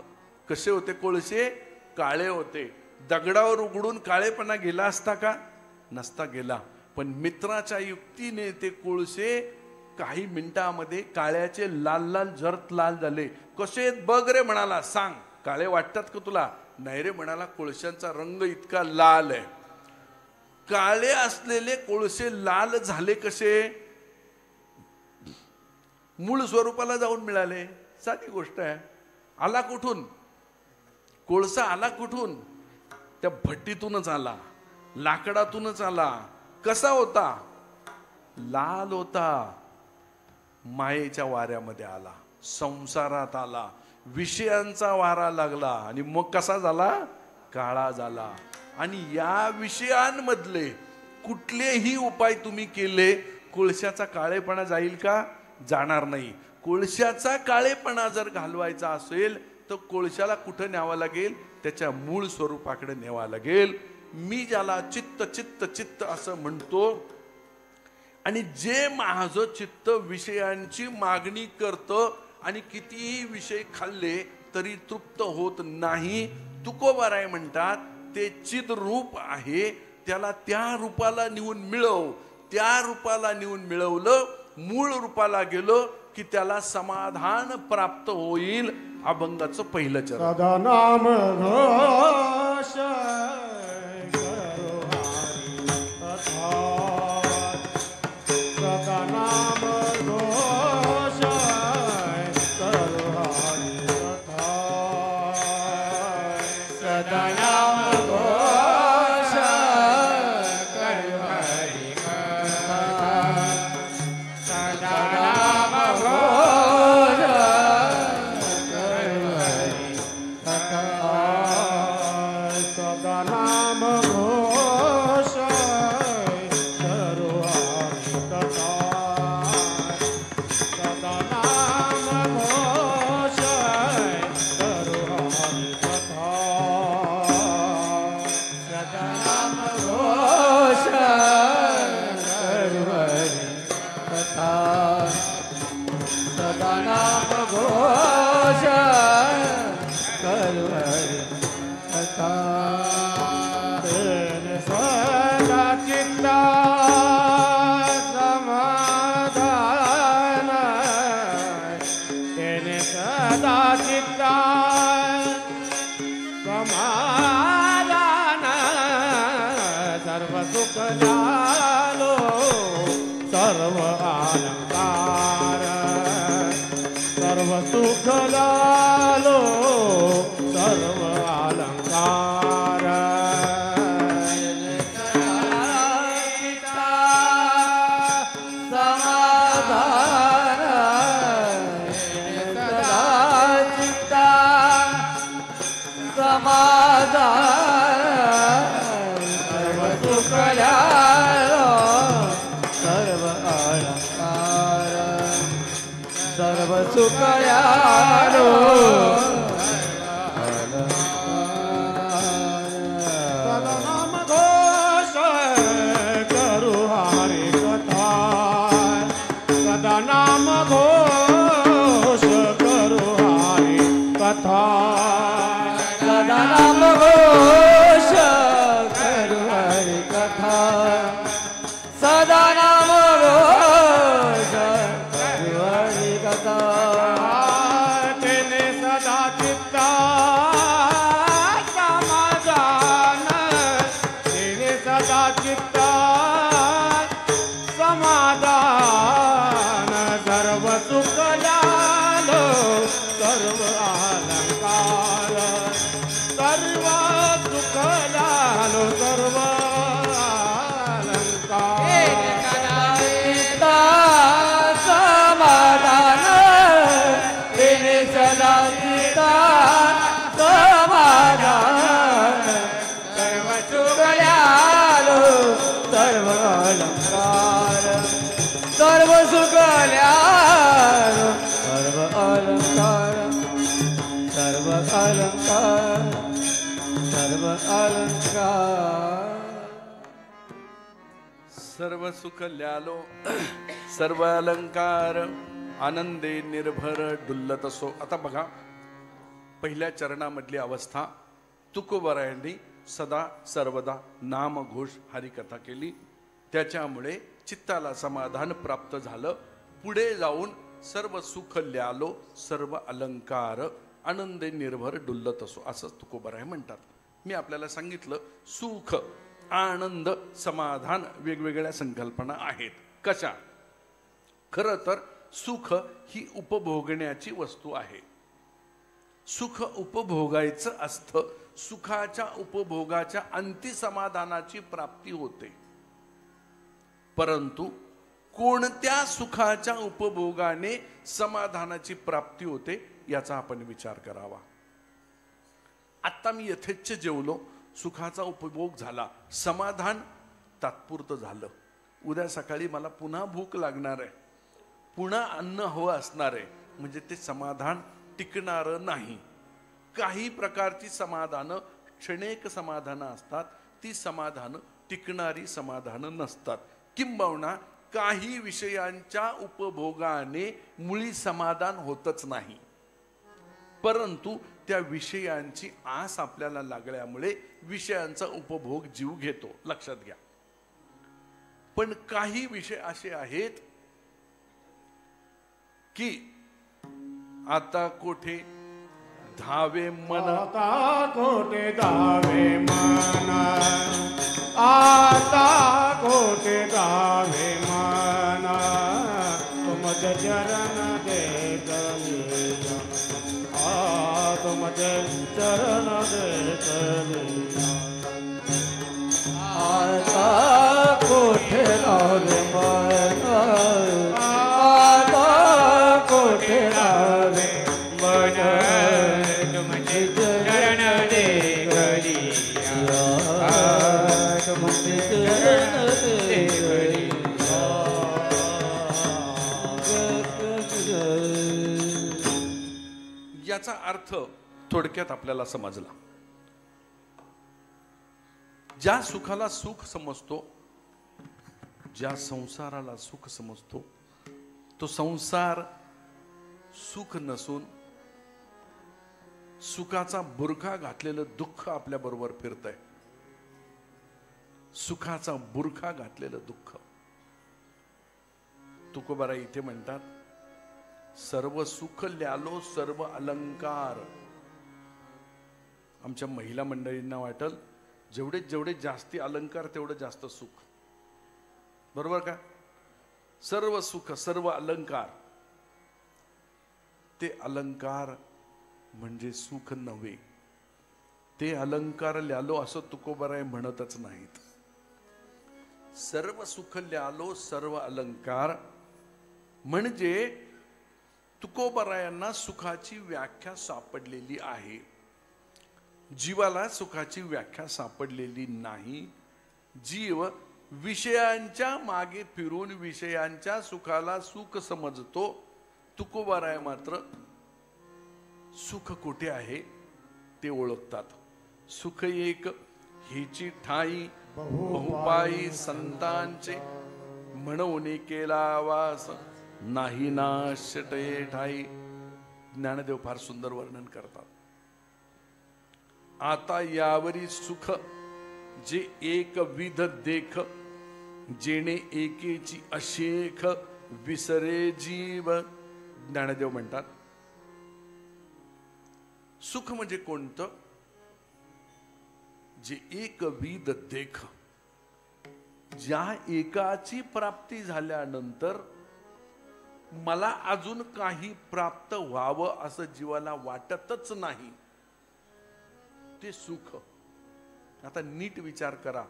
Speaker 5: कसे होते कोळशे. काळे होते. दगडावर उघडून काळेपणा गेला असता का. नसता गेला. पण मित्राच्या युक्तीने ते कोळशे काही मिनिटांमध्ये काळ्याचे लाल लाल जर्त लाल झाले. कसे बघ रे म्हणाला. सांग काळे वाटतात का तुला. नाही रे म्हणाला, कोळशांचा रंग इतका लाल आहे. काळे असलेले कोळशे लाल झाले कसे. मूळ स्वरूपाला जाऊन मिळाले. साधी गोष्ट आहे. आला कुठून कोळसा. आला कुठून. त्या भट्टीतूनच आला, लाकडातूनच आला. कसा होता. लाल होता. मायेच्या वाऱ्यामध्ये आला, संसारात आला, विषयांचा वारा लागला आणि मग कसा झाला. काळा झाला. आणि या विषयांमधले कुठलेही उपाय तुम्ही केले, कोळशाचा काळेपणा जाईल का. जाणार नाही. कोळशाचा काळेपणा जर घालवायचा असेल तर कोळशाला कुठं न्यावं लागेल. त्याच्या मूळ स्वरूपाकडे न्यावं लागेल. मी ज्याला चित्त चित्त चित्त असं म्हणतो आणि जे माझं चित्त विषयांची मागणी करतं आणि कितीही विषय खाल्ले तरी तृप्त होत नाही. तुकोबाराय म्हणतात ते चिद रूप आहे, त्याला त्या रूपाला नेऊन मिळव. त्या रूपाला नेऊन मिळवलं, मूळ रूपाला गेलो की त्याला समाधान प्राप्त होईल. अभंगाचं पहिलं चरण.
Speaker 2: सदा नाम घोष करो हरि अथात. सदा नाम घोष
Speaker 1: सदा नाम घोष करू हरि कथा सदा नाम घोष करू हरि कथा
Speaker 2: सदा नाम घोष करू हरि कथा सदा नाम घोष करू हरि कथा
Speaker 1: सदा नाम घोष करू हरि कथा सदा नाम घोष करू हरि कथा
Speaker 2: तेन सदा चित्ता समाधान तेन सदा चित्ता समाधान सर्व सुख झालो सर्व अलंकार सर्व सुख झालो सर्व अलंकार
Speaker 1: समाधान सदा चित्ता समाधान सर्व सुख झालो सर्व अलंकार सर्व सुख झालो
Speaker 2: सदा नाम घोष करू हरि कथा सदा नाम घोष करू हरि कथा
Speaker 1: सदा नाम घोष करू हरि कथा सदा नाम घोष करू हरि कथा
Speaker 2: तेने सदा चित्ता समाधान तेने सदा चित्ता समाधान सर्व सुख झालो सर्व अलंकार सर्व सुख झालो सर्व अलंकार
Speaker 1: समाधान तिने सदा चित्ता समाधान सर्व सुख झालो सर्व अलंकार सर्व सुख झालो सर्व अलंकार सर्व अलंकार सर्व अलंकार
Speaker 5: सर्व सुख ल्यालो सर्व अलंकार आनंदे निर्भर डुल्लत असो. आता बघा पहिल्या चरणामधली अवस्था तुकोबरायांनी सदा सर्वदा नामघोष हरिकथा केली, त्याच्यामुळे चित्ताला समाधान प्राप्त झालं. पुढे जाऊन सर्व सुख ल्यालो सर्व अलंकार आनंदे निर्भर डुल्लत असो असं तुकोबराय म्हणतात. मी आपल्याला सांगितलं सुख आनंद समाधान वेगवेगळ्या संकल्पना आहेत. कशा? खरं तर सुख ही उपभोगण्याची वस्तू आहे. सुख उपभोगायचं असतं. सुखाच्या उपभोगाच्या अंती समाधानाची प्राप्ती होते. परंतु कोणत्या सुखाच्या उपभोगाने समाधानाची प्राप्ती होते याचा आपण विचार करावा. आता मी यथेच्छ जेवलो, सुखाचा उपभोग झाला, समाधान तात्पुरतं झालं. उद्या सकाळी मला पुन्हा भूक लागणार आहे, पुन्हा अन्न हवं असणार आहे, म्हणजे ते समाधान टिकणारं नाही. काही प्रकारची समाधानं क्षणिक समाधानं असतात, ती समाधानं टिकणारी समाधानं नसतात. किंबहुना काही विषयांच्या उपभोगाने मुळी समाधान होतच नाही, परंतु त्या विषयांची आस आपल्याला लागल्यामुळे विषयांचा उपभोग जीव घेतो. लक्षात घ्या. पण काही विषय असे आहेत की आता कोठे धावे मन,
Speaker 2: आता कोठे धावे मन, आता कोठे धावे मन, तुम चरण देख तुम माझे चरण घेतले
Speaker 1: आता कोठे रावले मन आता कोठे रावले
Speaker 4: मन तुमचे चरण देखली
Speaker 1: तुमचे चरण देखली
Speaker 5: याचा अर्थ थोडक्यात आपल्याला समजला. ज्या सुखाला सुख समजतो, ज्या संसाराला सुख समजतो, तो संसार सुख नसून सुखाचा बुरखा घातलेलं दुःख आपल्या बरोबर फिरतंय. सुखाचा बुरखा घातलेलं दुःख. तुकोबाराय इथे म्हणतात, सर्व सुख ल्यालो सर्व अलंकार. आमच्या महिला मंडळींना वाटल जेवढे जेवढे जास्ती अलंकार तेवढं जास्त सुख. बरोबर का? सर्व सुख सर्व अलंकार. ते अलंकार म्हणजे सुख नव्हे. ते अलंकार ल्यालो असं तुकोबाराय म्हणतच नाहीत. सर्व सुख ल्यालो सर्व अलंकार म्हणजे तुकोबारायांना सुखाची व्याख्या सापडलेली आहे. जीवाला सुखाची व्याख्या सापडलेली नाही. जीव विषयांच्या मागे फिरून विषयांच्या सुखाला सुख समजतो. तुकोबाराय मात्र सुख कुठे आहे ते ओळखतात. सुख एक हिची ठाई बहुपाई संतांचे म्हणून केला वास नाही नाशटये ठाई. ज्ञानदेव फार सुंदर वर्णन करतात. आता यावरी सुख जे एक विध देख जेणे एकेची अशेख विसरे जीव. ज्ञानदेव म्हणतात सुख म्हणजे कोणतं? जे एक विध देख, ज्या एकाची प्राप्ती झाल्यानंतर मला अजून काही प्राप्त व्हावं असं जीवाला वाटतच नाही, ते सुख. आता नीट विचार करा.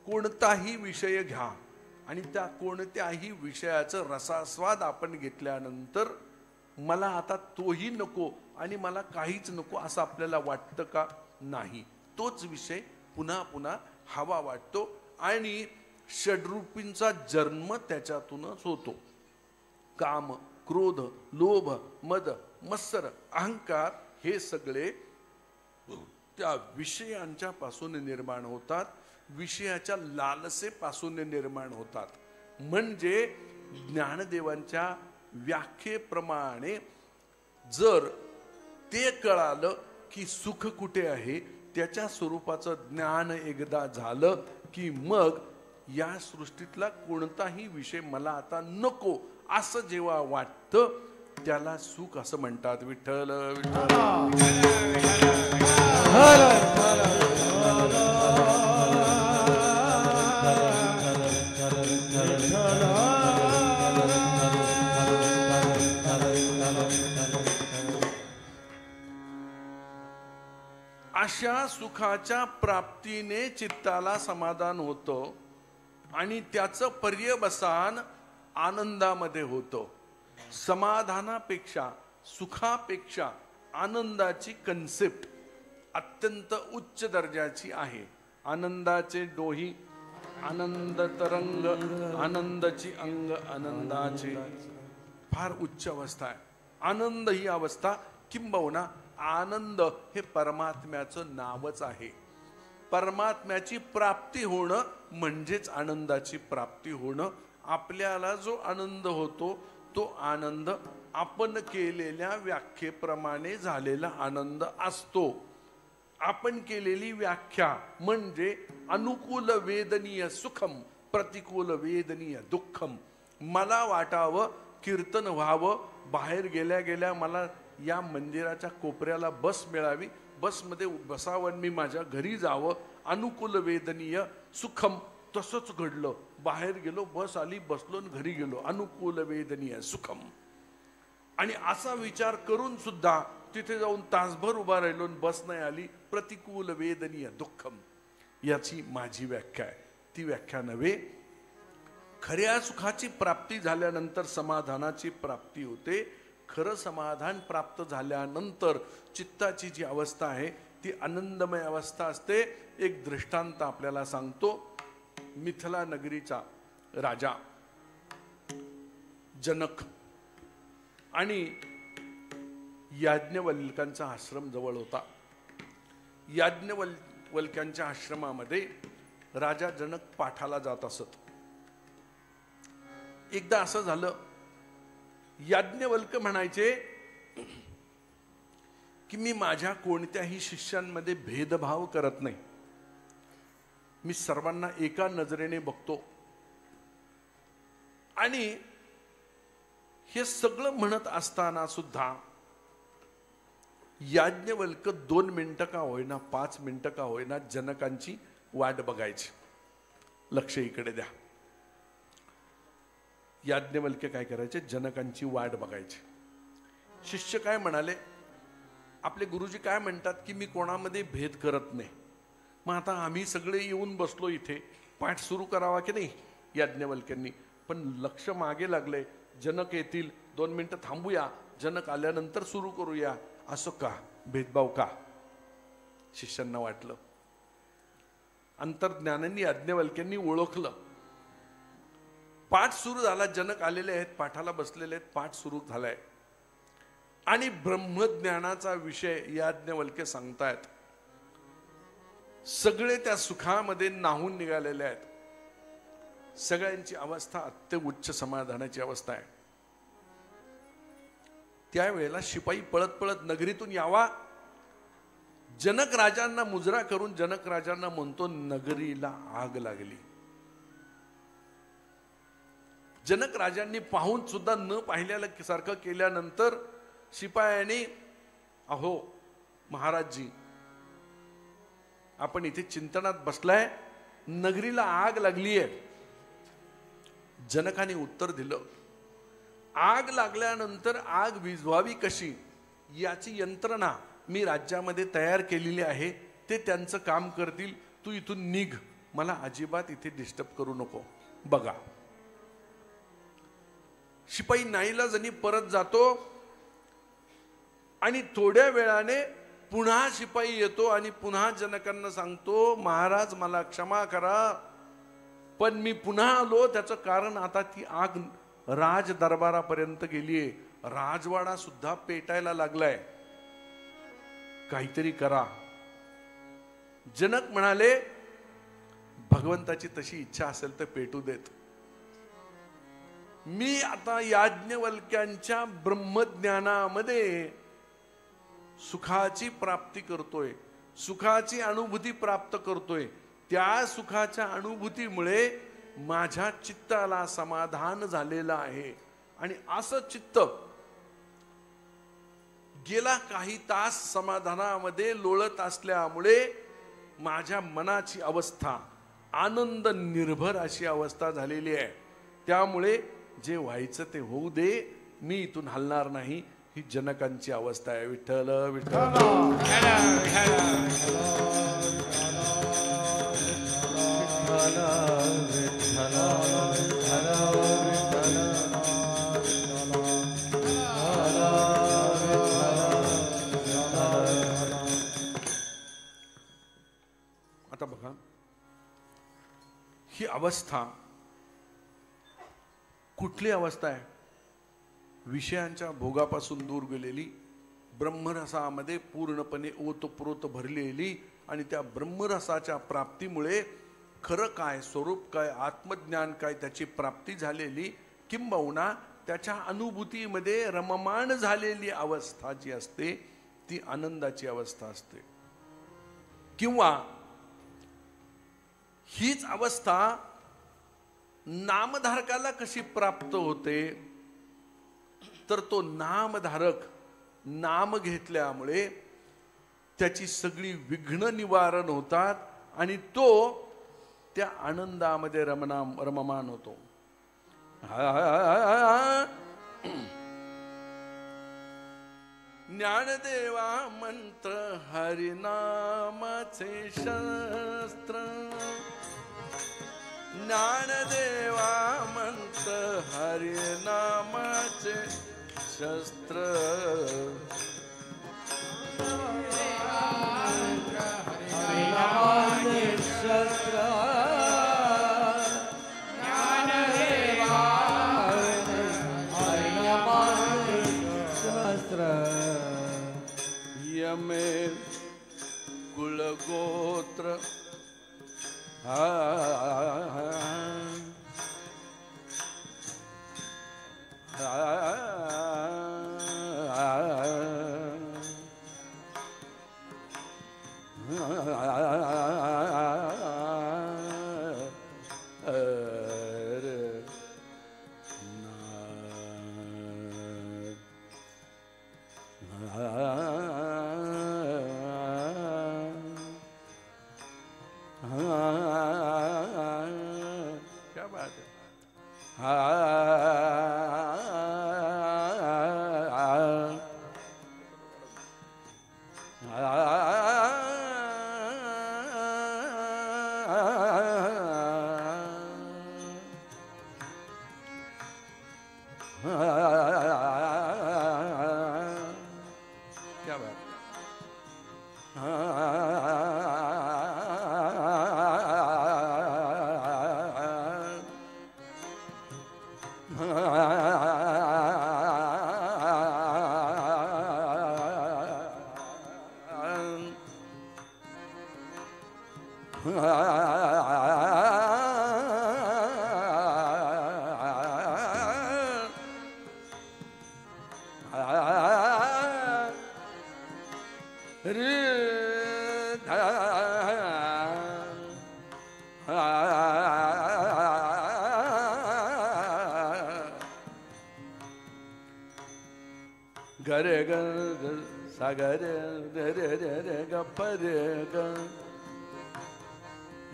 Speaker 5: कोणताही विषय घ्या आणि त्या कोणत्याही विषयाचं रसास्वाद आपण घेतल्यानंतर मला आता तोही नको आणि मला काहीच नको असं आपल्याला वाटतं का? नाही. तोच विषय पुन्हा पुन्हा हवा वाटतो आणि षड्रूपींचा जन्म त्याच्यातूनच होतो. काम, क्रोध, लोभ, मद, मत्सर, अहंकार हे सगळे त्या विषयांच्या पासून निर्माण होतात. विषयाच्या लालसेपासून निर्माण होतात. म्हणजे ज्ञानदेवांच्या व्याख्येप्रमाणे जर ते कळालं की सुख कुठे आहे, त्याच्या स्वरूपाचं ज्ञान एकदा झालं की मग या सृष्टीतला कोणताही विषय मला आता नको असं जेव्हा वाटतं त्याला सुख असं म्हणतात. विठ्ठल अशा सुखाच्या प्राप्तीने चित्ताला समाधान होतं आणि त्याचं पर्यवसान आनंदामध्ये होतं. समाधानापेक्षा सुखापेक्षा आनंदाची कन्सेप्ट अत्यंत उच्च दर्जाची आहे. आनंदाचे डोही आनंद तरंग आनंदाची अंग आनंदाचे फार उच्च अवस्था आहे. आनंद ही अवस्था किंबहुना आनंद हे परमात्म्याचं नावच आहे. परमात्म्याची प्राप्ती होणं म्हणजेच आनंदाची प्राप्ती होणं. आपल्याला जो आनंद होतो तो आनंद आपण केलेल्या व्याख्येप्रमाणे झालेला आनंद असतो. आपण केलेली व्याख्या म्हणजे अनुकूल वेदनीय सुखम प्रतिकूल वेदनीय दुःखम. मला वाटावं कीर्तन व्हावं, बाहेर गेल्या गेल्या मला या मंदिराच्या कोपऱ्याला बस मिळावी, बसमध्ये बसावं, मी माझ्या घरी जावं, अनुकूल वेदनीय सुखम. तसंच घडलं. बाहेर गेलो, बस आली, बसलो, घरी गेलो, अनुकूल वेदनीय सुखम. आणि असा विचार करून सुद्धा तिथे जाऊन तासभर उभा राहिलो आणि बस नाही आली. प्रतिकूल वेदनीय दुःखम, याची माझी व्याख्या आहे. ती व्याख्या नव्हे. खऱ्या सुखाची प्राप्ती झाल्यानंतर समाधानाची प्राप्ती होते. खरं समाधान प्राप्त झाल्यानंतर चित्ताची जी अवस्था आहे ती आनंदमय अवस्था असते. एक दृष्टांत आपल्याला सांगतो. मिथिला नगरीचा राजा जनक आणि याज्ञवल्क्यांचा आश्रम जवळ होता. याज्ञवल्क्यांच्या आश्रमामध्ये राजा जनक पाठाला जात असत. एकदा असं झालं, याज्ञवल्क म्हणायचे की मी माझ्या कोणत्याही शिष्यांमध्ये भेदभाव करत नाही. मी सर्वांना एका नजरेने बघतो. आणि हे सगळं म्हणत असताना सुद्धा याज्ञवल्क 2 मिनिटं का होईना, 5 मिनिटं का होईना जनकांची वाट बघायची. लक्ष इकडे द्या. याज्ञवल्क्य काय करायचे? जनकांची वाट बघायची. शिष्य काय म्हणाले? आपले गुरुजी काय म्हणतात की मी कोणामध्ये भेद करत नाही. मग आता आम्ही सगळे येऊन बसलो इथे, पाठ सुरू करावा की नाही याज्ञवल्क्यांनी. पण लक्ष मागे लागले. जनक येतील, 2 मिनिटं थांबूया, जनक आल्यानंतर सुरू करूया. असं का? भेदभाव का? शिष्यांना वाटलं. अंतर्ज्ञानांनी याज्ञवल्क्यांनी ओळखलं. पाठ सुरू झाला. जनक आलेले आहेत, पाठाला बसलेले आहेत, पाठ सुरू झालाय. आणि ब्रह्मज्ञानाचा विषय याज्ञवल्क्य सांगतायत. सगळे त्या सुखामध्ये नाहून निघालेले आहेत. सगळ्यांची अवस्था अत्युच्च समाधानाची अवस्था आहे. त्यावेळेला शिपाई पळत पळत नगरीतून यावा. जनक राजांना मुजरा करून जनक राजांना म्हणतो, नगरीला आग लागली. जनक राजांनी पाहून सुद्धा न पाहिल्याला सारखं केल्यानंतर शिपायाने, अहो महाराजजी, आपण इथे चिंतनात बसलाय, नगरीला आग लागली आहे. जनकाने उत्तर दिलं, आग लागल्यानंतर आग विझवावी कशी याची यंत्रणा मी राज्यामध्ये तयार केलेली आहे. ते त्यांचं काम करतील. तू इथून निघ, मला अजिबात इथे डिस्टर्ब करू नको. बघा, शिपाई नाईलाजाने परत जातो. आणि थोड्या वेळाने पुन्हा शिपाई येतो आणि पुन्हा जनकांना सांगतो, महाराज मला क्षमा करा, पण मी पुन्हा आलो त्याचं कारण आता ती आग राज दरबारापर्यंत गेलीये. राजवाडा सुद्धा पेटायला लागलाय, काहीतरी करा. जनक म्हणाले, भगवंताची तशी इच्छा असेल तर पेटू देत. मी आता याज्ञवल्क्यांच्या ब्रह्मज्ञानामध्ये सुखाची प्राप्ती करतोय, सुखाची अनुभूती प्राप्त करतोय. त्या सुखाच्या अनुभूतीमुळे माझ्या चित्ताला समाधान झालेलं आहे. आणि असं चित्त गेला काही तास समाधानामध्ये लोळत असल्यामुळे माझ्या मनाची अवस्था आनंद निर्भर अशी अवस्था झालेली आहे. त्यामुळे जे व्हायचं ते होऊ दे, मी इथून हलणार नाही. ही जनकांची अवस्था आहे. विठ्ठल विठ्ठल. आता बघा, ही अवस्था कुठली अवस्था आहे? विषयांच्या भोगापासून दूर गेलेली, ब्रह्मरसामध्ये पूर्णपणे ओतप्रोत भरलेली आणि त्या ब्रह्मरसाच्या प्राप्तीमुळे खरं काय, स्वरूप काय, आत्मज्ञान काय त्याची प्राप्ती झालेली, किंबहुना त्याच्या अनुभूतीमध्ये रममाण झालेली अवस्था जी असते ती आनंदाची अवस्था असते. किंवा हीच अवस्था नामधारकाला कशी प्राप्त होते? तर तो नामधारक नाम घेतल्यामुळे त्याची सगळी विघ्न निवारण होतात आणि तो त्या आनंदामध्ये रममान होतो. ज्ञानदेवा मंत्र हरिनामाचे शस्त्र ज्ञानदेवा मंत्र हरिनामाचे शस्त्र
Speaker 1: हरिनामाचे शस्त्र ज्ञानदेवा हरिनामाचे शस्त्र
Speaker 5: यमे कुलगोत्र क्या बात है क्या बात गरे ग सागर रे रे रे रे ग परे ग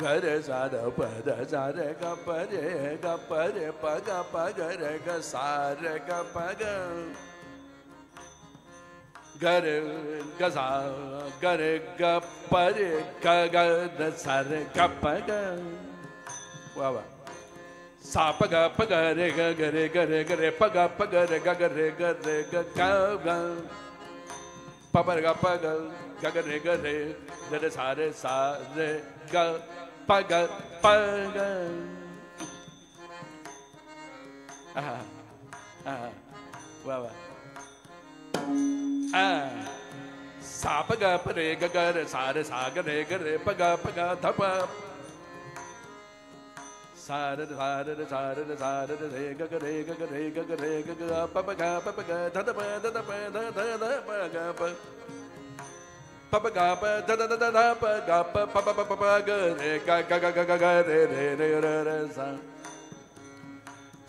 Speaker 5: गरे सार पद सारे ग परे पग पग रे ग सारे ग पग गरे ग सा गरे ग परे ग ग सारे ग पग वाह वाह सा पग पग रे ग गरे गरे गरे पग पग रे ग गरे गरे ग ग ग पपर ग पग ग गरे गरे रे सारे सा रे ग पग पग वाह वाह सा पग परे ग गरे सारे सा गरे गरे पग पग धप सार सार सार सार रे ग रे ग रे ग रे ग ग प प ग ध ध प ध ध प ध ध ध प ग प प प ग प ध ध ध ध प ग प प प प प ग रे ग ग ग ग ग रे रे रे रे रे सा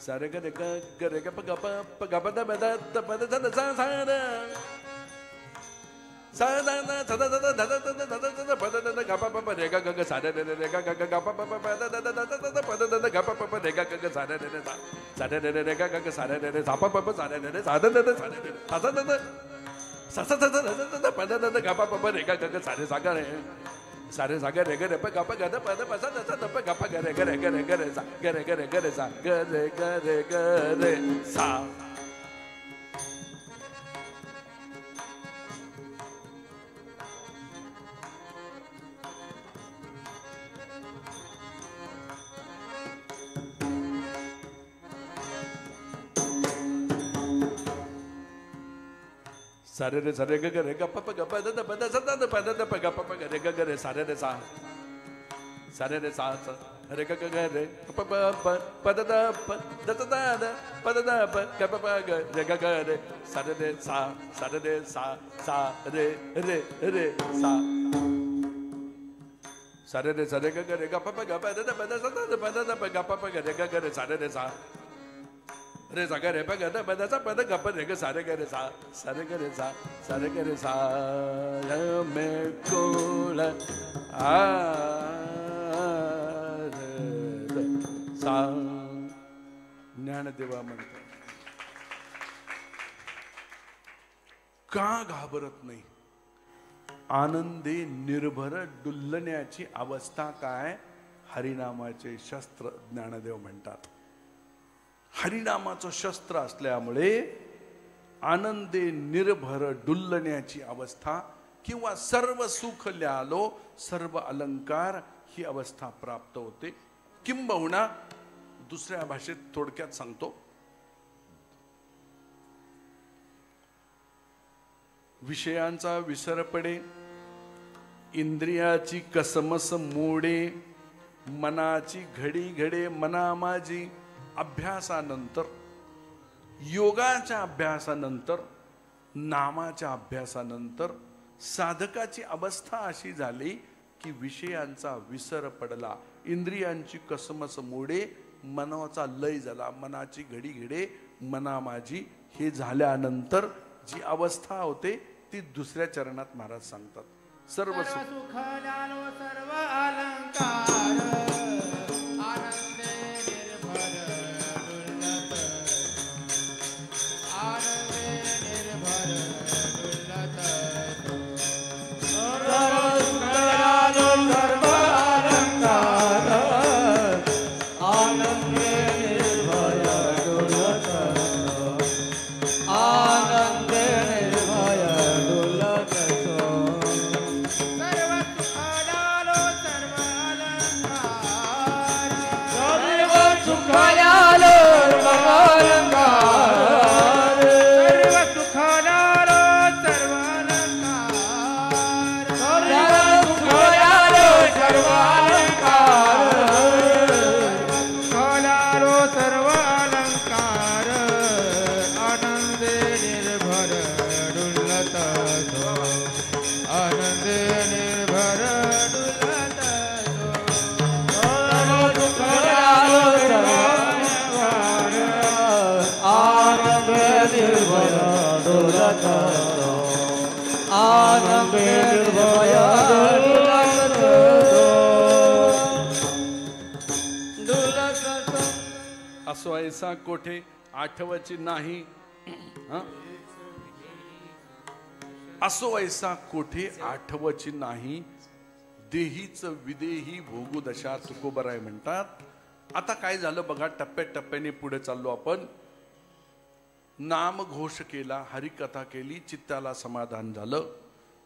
Speaker 5: सार ग रे ग रे ग प ग प ग प ध प ध प ध ध सा सा र सा दा दा ध ध ध ध ध ध ध ध प ध ध ग प प प रे ग ग ग सा रे रे रे ग ग ग प प प प ध ध ध ध ध प ध ध ध ग प प प रे ग ग ग सा रे रे रे सा रे रे रे ग ग ग सा रे रे रे सा प प प सा रे रे रे सा ध ध ध सा रे रे सा ध ध ध सा सा ध ध ध ध प ध ध ध ग प प प रे ग ग ग सा रे सा ग रे सा रे सा ग रे ग रे प ग प ग ध प ध प सा ध सा ध प ग प ग रे ग रे ग रे ग रे सा ग रे ग रे ग रे सा ग रे ग रे ग रे सा सारे रे सारे ग रे ग प प ग प द द प द स द द प द द प ग प प ग रे ग ग रे सारे रे सा रे सा रे ग ग ग रे प प प प द द प द द द द प द द प ग प प ग रे ग ग रे सारे रे सा रे रे रे सा सारे रे सारे ग ग रे ग प प ग प द द प द स द द प द द प ग प प ग रे ग ग रे सारे रे सा रे सा ग रे प ग द प द स प द ग प रे ग सारे ग रे सा सारे ग रे सा मे कोल आ रे सा ज्ञानदेवा म्हणतो का घाबरत नाही? आनंदे निर्भर डुलण्याची अवस्था काय? हरिनामाचे शस्त्र ज्ञानदेव म्हणतात. हरिनामाचं शस्त्र असल्यामुळे आनंदे निर्भर डुलण्याची अवस्था किंवा सर्व सुख ल्यालो सर्व अलंकार ही अवस्था प्राप्त होते. किंबहुना दुसऱ्या भाषेत थोडक्यात सांगतो, विषयांचा विसर पडे, इंद्रियाची कसमस मोडे, मनाची घडी घडे मना माझी. अभ्यासानंतर, योगाच्या अभ्यासानंतर, नामाच्या अभ्यासानंतर साधकाची अवस्था अशी झाली की विषयांचा विसर पडला, इंद्रियांची कसमस मोडे, मनाचा लय झाला, मनाची घडी घडे मना माझी. हे झाल्यानंतर जी अवस्था होते ती दुसऱ्या चरणात महाराज सांगतात. सर्व सुख
Speaker 4: ल्यालो सर्व अलंकार, आनंदे निर्भर डुलत, आनंदे निर्भर डुलत. सर्व सुख ल्यालो सर्व अलंकार, आनंदे निर्भर डुलत, आनंदे निर्भय डुलत. सर्व सुख ल्यालो सर्व अलंकार, सर्व सुख ल्यालो सर्व अलंकार, सर्व सुख ल्यालो सर्व अलंकार, सर्व सुख ल्यालो सर्व अलंकार, सुख ल्यालो सर्व अलंकार, आनंदे निर्भर डुलत, आनंदे निर्भर डुलत. सर्व सुख ल्यालो सर्व अलंकार, आनंदे निर्भर डुलत, आनंदे निर्भय डुलत, डुलत.
Speaker 5: असो ऐसा कोठे आठवची नाही. हं? असो ऐसा कोठे आठवची नाही, देहीच विदेही भोगू दशा. तुकोबराय म्हणतात. आता काय झालं बघा, टप्प्याटप्प्याने पुढे चाललो आपण. नाम घोष केला, हरिकथा केली, चित्ताला समाधान झालं,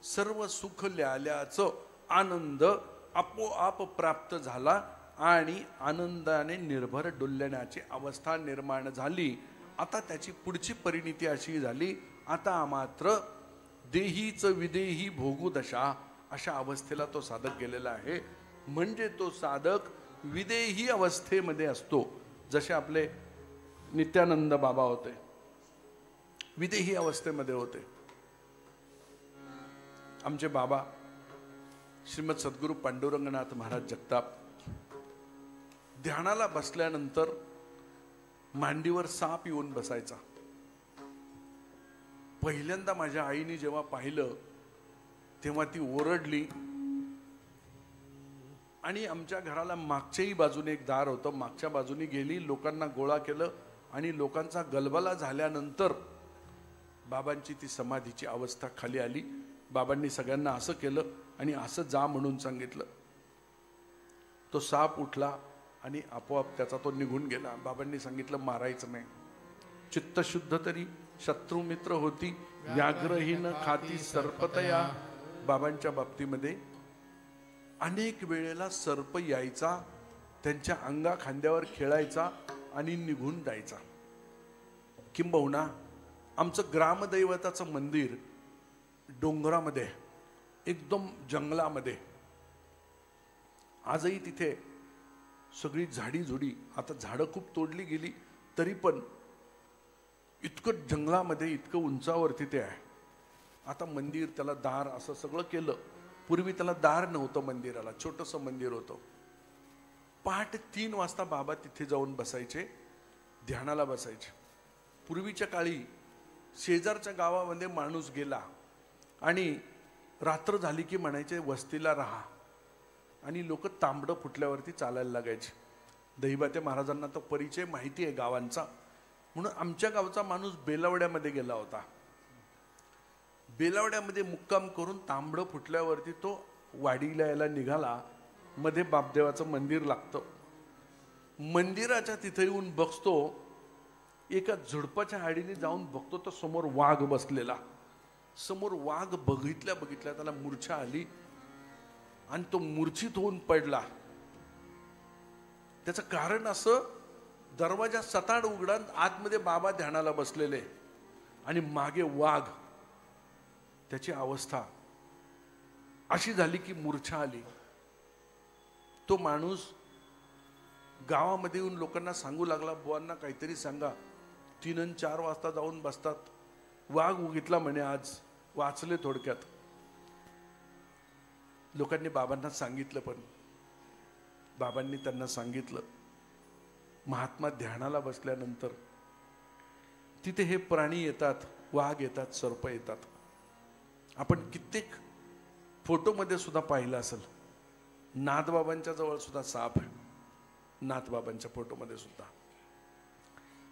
Speaker 5: सर्व सुख ल्याल्याचं आनंद आपोआप प्राप्त झाला आणि आनंदाने निर्भर डुलण्याची अवस्था निर्माण झाली. आता त्याची पुढची परिणिती अशी झाली, आता मात्र देहीच विदेही भोगू दशा अशा अवस्थेला तो साधक गेलेला आहे. म्हणजे तो साधक विदेही अवस्थेमध्ये असतो. जसे आपले नित्यानंद बाबा होते, विदेही अवस्थेमध्ये होते. आमचे बाबा श्रीमद सद्गुरू पांडुरंगनाथ महाराज जगताप ध्यानाला बसल्यानंतर मांडीवर साप येऊन बसायचा. पहिल्यांदा माझ्या आईने जेव्हा पाहिलं तेव्हा ती ओरडली आणि आमच्या घराला मागच्याही बाजूने एक दार होतं, मागच्या बाजूने गेली, लोकांना गोळा केलं आणि लोकांचा गलबला झाल्यानंतर बाबांची ती समाधीची अवस्था खाली आली. बाबांनी सगळ्यांना असं केलं आणि असं जा म्हणून सांगितलं. तो साप उठला आणि आपोआप त्याचा तो निघून गेला. बाबांनी सांगितलं मारायचं नाही. चित्तशुद्ध तरी शत्रू मित्र होती, व्याघ्रहीन खाती सर्पतया. बाबांच्या बाबतीमध्ये अनेक वेळेला सर्प यायचा, त्यांच्या अंगा खांद्यावर खेळायचा आणि निघून जायचा. किंबहुना आमचं ग्रामदैवताचं मंदिर डोंगरामध्ये, एकदम जंगलामध्ये. आजही तिथे सगळी झाडी झुडी, आता झाडं खूप तोडली गेली तरी पण इतकं जंगलामध्ये, इतकं उंचावरती ते आहे. आता मंदिर, त्याला दार असं सगळं केलं. पूर्वी त्याला दार नव्हतं मंदिराला, छोटंसं मंदिर होतं. पहाटे 3 वाजता बाबा तिथे जाऊन बसायचे, ध्यानाला बसायचे. पूर्वीच्या काळी शेजारच्या गावामध्ये माणूस गेला आणि रात्र झाली की म्हणायचे वस्तीला राहा, आणि लोक तांबडं फुटल्यावरती चालायला लागायचे. दहिबाते महाराजांना तो परिचय माहिती आहे गावांचा, म्हणून आमच्या गावचा माणूस बेलवड्यामध्ये गेला होता. बेलावड्यामध्ये मुक्काम करून तांबडं फुटल्यावरती तो वाडीला यायला निघाला. मध्ये बापदेवाचं मंदिर लागतं. मंदिराच्या तिथे येऊन बघतो, एका झुडपाच्या आडीने जाऊन बघतो तर समोर वाघ बसलेला. समोर वाघ बघितल्या त्याला मूर्छा आली आणि तो मूर्छित होऊन पडला. त्याचं कारण असं, दरवाजा सताड उघडा, आतमध्ये बाबा ध्यानाला बसलेले आणि मागे वाघ. त्याची अवस्था अशी झाली की मूर्छा आली. तो माणूस गावामध्ये येऊन लोकांना सांगू लागला, बुवांना काहीतरी सांगा. 3 आणि 4 वाजता जाऊन बसतात. वाघ उगितला म्हणे, आज वाचले थोडक्यात. लोकांनी बाबांना सांगितलं, पण बाबांनी त्यांना सांगितलं, महात्मा ध्यानाला बसल्यानंतर तिथे हे प्राणी येतात, वाघ येतात, सर्प येतात. आपण कित्येक फोटोमध्ये सुद्धा पाहिलं असेल. नाथबाबांच्या जवळ सुद्धा साप आहे, नाथबाबांच्या फोटोमध्ये सुद्धा.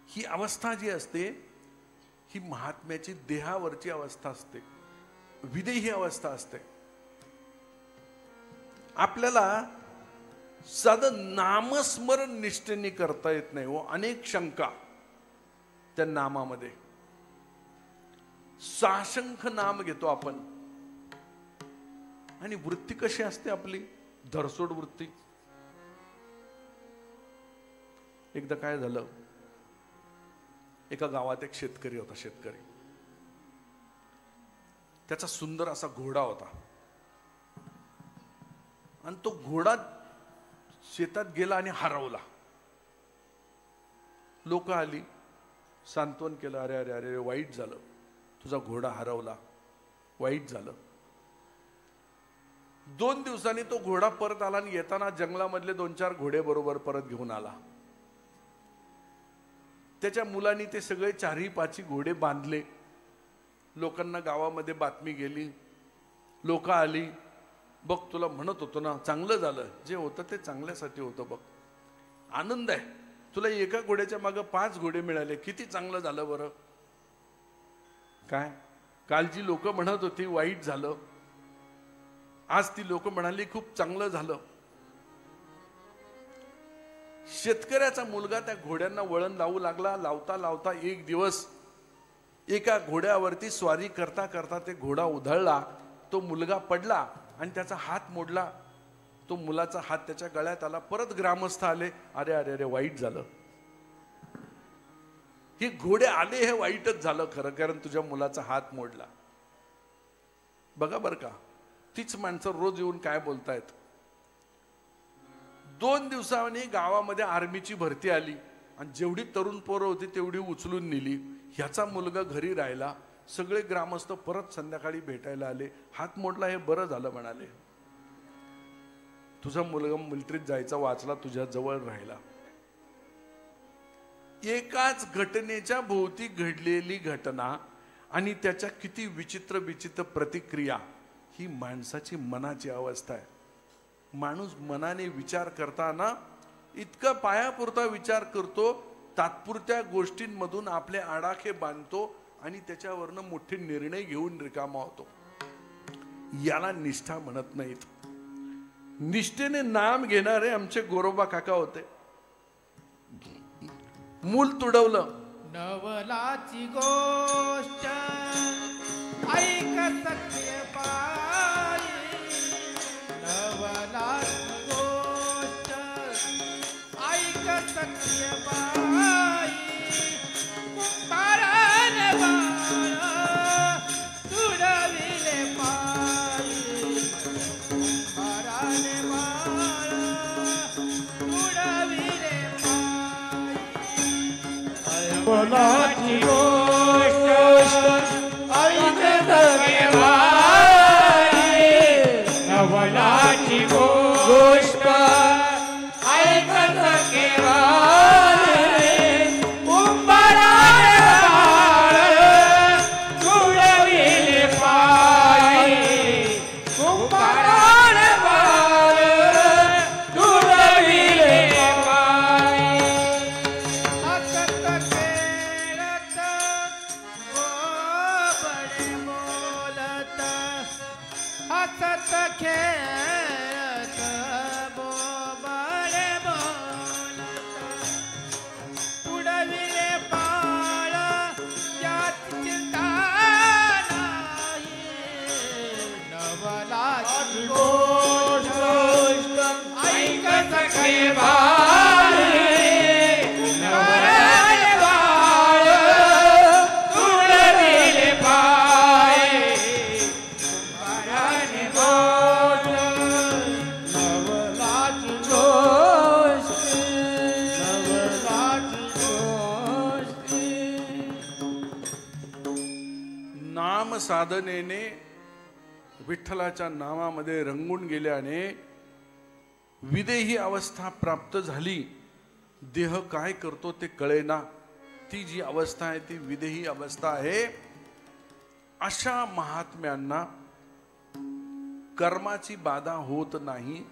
Speaker 5: ही अवस्था जी असते ही महात्म्याची देहावरची अवस्था असते, विदेही अवस्था असते. आपल्याला साधं नामस्मरण निष्ठेने करता येत नाही हो. अनेक शंका त्या नामामध्ये. साशंख नाम घेतो आपण आणि वृत्ती कशी असते आपली, धरसोड वृत्ती. एकदा काय झालं, एका गावात एक शेतकरी होता. शेतकरी, त्याचा सुंदर असा घोडा होता आणि तो घोडा शेतात गेला आणि हरवला. लोक आली, सांत्वन केलं, अरे अरे अरे वाईट झालं, तुझा घोडा हरवला, वाईट झालं. 2 दिवसांनी तो घोडा परत आला आणि येताना जंगलामधले 2-4 घोडे बरोबर परत घेऊन आला. त्याच्या मुलांनी ते सगळे 4-5 घोडे बांधले. लोकांना गावामध्ये बातमी गेली, लोक आली, बघ तुला म्हणत होतो ना, चांगलं झालं, जे होतं ते चांगल्यासाठी होतं, बघ आनंद आहे, तुला एका घोड्याच्या मागे 5 घोडे मिळाले, किती चांगलं झालं बरं. काय कालची लोक म्हणत होती वाईट झालं, आज ती लोक म्हणाली खूप चांगलं झालं. शेतकऱ्याचा मुलगा त्या घोड्यांना वळण लावू लागला. लावता लावता एक दिवस एका घोड्यावरती स्वारी करता करता ते घोडा उधळला. तो मुलगा पडला आणि त्याचा हात मोडला. तो मुलाचा हात त्याच्या गळ्यात आला. परत ग्रामस्थ आले, अरे अरे अरे वाईट झालं. हे घोडे आले हे वाईटच झालं खरं, कारण तुझ्या मुलाचा हात मोडला. बघा बर का, तीच माणसं रोज येऊन काय बोलतायत. 2 दिवसांनी गावामध्ये आर्मीची भरती आली आणि जेवढी तरुण पोरं होती तेवढी उचलून नेली. ह्याचा मुलगा घरी राहिला. सगळे ग्रामस्थ परत संध्याकाळी भेटायला आले. हात मोडला हे बरं झालं म्हणाले, तुझा मुलगा मिलिटरीत जायचा वाचला, तुझ्या जवळ राहिला. एकाच घटनेच्या भोवती घडलेली घटना आणि त्याच्या किती विचित्र विचित्र प्रतिक्रिया, ही माणसाची मनाची अवस्था आहे. माणूस मनाने विचार करताना इतका पायापुरता विचार करतो, तात्पुरत्या गोष्टींमधून आपले आडाखे बांधतो आणि त्याच्यावरनं मोठे निर्णय घेऊन रिकामा होतो. याला निष्ठा म्हणत नाहीत. निष्ठेने नाम घेणारे आमचे गोरोबा काका होते. मूल तुडवलं,
Speaker 4: नवलाची गोष्ट ऐक सत्य पायी, नवलाची गोष्ट ऐक सत्य पायी, कुंभारान बाळ तुडविले पायी, कुंभारान बाळ तुडविले
Speaker 2: नवलाची गोष्ट ऐक सत्य नवलाची गोष्ट ऐक सत्य कुंभारान बाळ तुडविले पायी, कुंभारान बाळ तुडविले पायी.
Speaker 4: हसत खेळत गोबडे बोल
Speaker 2: खेळत बोबडे बोलत पुढविले पाळ यात चिंता नाही नवलाची गोष्ट ऐक सखे बाळे नवलाचे बाळ पुढविले पाय कुंभाराने बोट नवलाची गोष्ट
Speaker 5: नाम साधनेने विठ्ठलाच्या नामामध्ये रंगून गेल्याने विदेही अवस्था प्राप्त झाली. देह काय करतो ते कळेना, ती जी अवस्था आहे ती विदेही अवस्था आहे. अशा महात्म्यांना कर्माची बाधा होत नाही.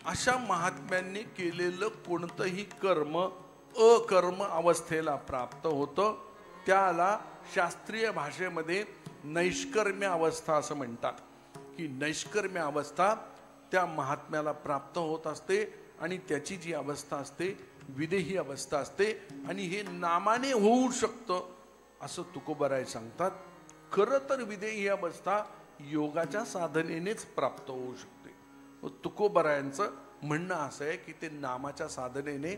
Speaker 5: अशा महात्म्यांनी केलेलं कोणतंही कर्म अकर्म अवस्थेला प्राप्त होतं. त्याला शास्त्रीय भाषेमध्ये नैष्कर्म्य अवस्था असं म्हणतात की नैष्कर्म्य अवस्था त्या महात्म्याला प्राप्त होत असते आणि त्याची जी अवस्था असते विदेही अवस्था असते. आणि हे नामाने होऊ शकतं असं तुकोबराय सांगतात. खरं तर विदेही अवस्था योगाच्या साधनेनेच प्राप्त होऊ शकते. तुकोबरायांचं म्हणणं असं आहे की ते नामाच्या साधनेने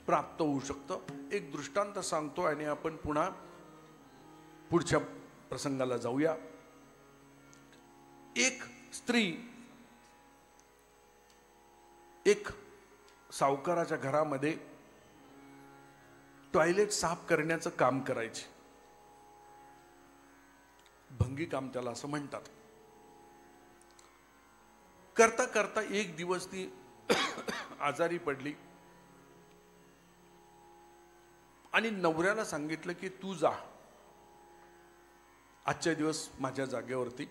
Speaker 5: प्राप्त होऊ शकतं. एक दृष्टांत सांगतो आणि आपण पुन्हा पुढच्या प्रसंगाला जाऊया. एक स्त्री एक सावकाराच्या घरामध्ये टॉयलेट साफ करण्याचं काम करायची. भंगी काम त्याला असं म्हणतात. करता करता एक दिवस ती आजारी पडली आणि नवऱ्याला सांगितलं की तू जा आजच्या दिवस माझ्या जागेवरती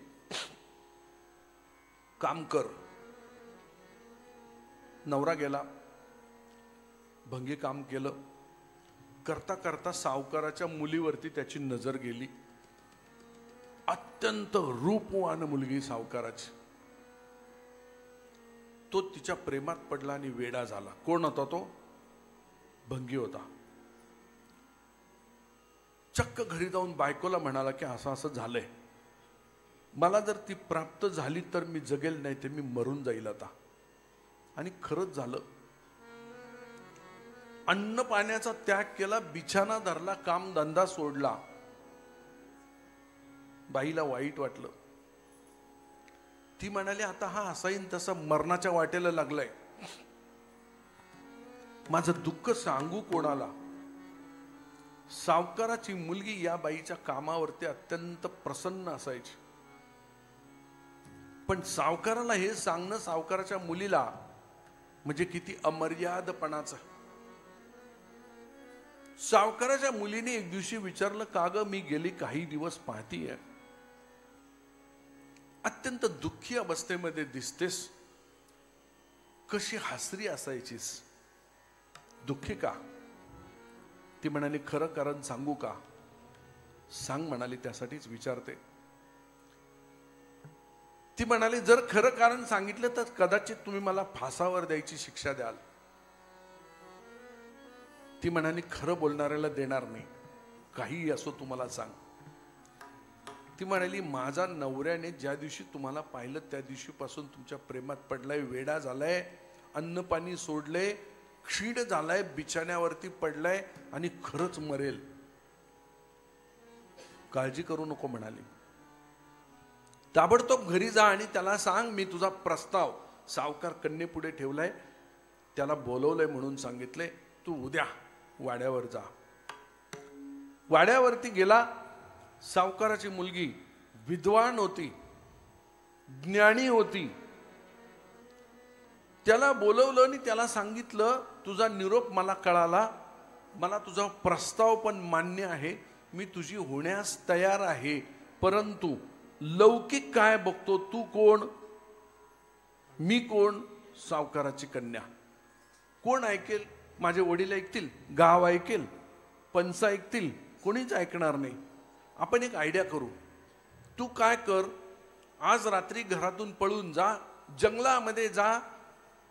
Speaker 5: काम कर. नवरा गेला, भंगी काम केलं. करता करता सावकाराच्या मुलीवरती त्याची नजर गेली. अत्यंत रूपवान मुलगी सावकाराची. तो तिच्या प्रेमात पडला आणि वेडा झाला. कोण होता तो? भंगी होता. चक्क घरी जाऊन बायकोला म्हणाला की असं असं झालंय, मला जर ती प्राप्त झाली तर मी जगेल, नाही तर मी मरून जाईल आता. आणि खरंच झालं. अन्न पाण्याचा त्याग केला, बिछाना धरला, काम धंदा सोडला. बाईला वाईट वाटलं. ती म्हणाली आता हा असाईन तसा मरणाच्या वाटेला लागलाय, माझं दुःख सांगू कोणाला. सावकाराची मुलगी या बाईच्या कामावरती अत्यंत प्रसन्न असायची. पण सावकाराला हे सांगणं सावकाराच्या मुलीला म्हणजे किती अमर्यादपणाचं. सावकाराच्या मुलीने एक दिवशी विचारलं, का ग मी गेली काही दिवस पाहतीये अत्यंत दुःखी अवस्थेमध्ये दिसतेस, कशी हसरी असायचीस, दुःखी का? ती म्हणाली खरं कारण सांगू का? सांग म्हणाली, त्यासाठीच विचारते. ती म्हणाली जर खरं कारण सांगितलं तर कदाचित तुम्ही मला फासावर द्यायची शिक्षा द्याल. ती म्हणाली खरं बोलणाऱ्याला देणार नाही, काही असो तुम्हाला सांग. ती म्हणाली माझा नवऱ्याने ज्या दिवशी तुम्हाला पाहिलं त्या दिवशीपासून तुमच्या प्रेमात पडलाय, वेडा झालाय, अन्न पाणी सोडलंय, क्षीण झालाय, बिछाण्यावरती पडलाय आणि खरंच मरेल. काळजी करू नको म्हणाली. ताबडतोब घरी जा आणि त्याला सांग मी तुझा प्रस्ताव सावकार कन्येपुढे ठेवलाय, त्याला बोलवलंय म्हणून सांगितलंय, तू उद्या वाड्यावर जा. वाड्यावरती गेला. सावकाराची मुलगी विद्वान होती, ज्ञानी होती. त्याला बोलवलं आणि त्याला सांगितलं तुझा निरोप मला कळाला, मला तुझा प्रस्ताव पण मान्य आहे, मी तुझी होण्यास तयार आहे, परंतु लौकिक काय बघतो, तू कोण, मी कोण, सावकाराची कन्या. कोण ऐकेल? माझे वडील ऐकतील, गाव ऐकेल, पंच ऐकतील, कोणीच ऐकणार नाही. आपण एक आयडिया करू. तू काय कर, आज रात्री घरातून पळून जा, जंगलामध्ये जा,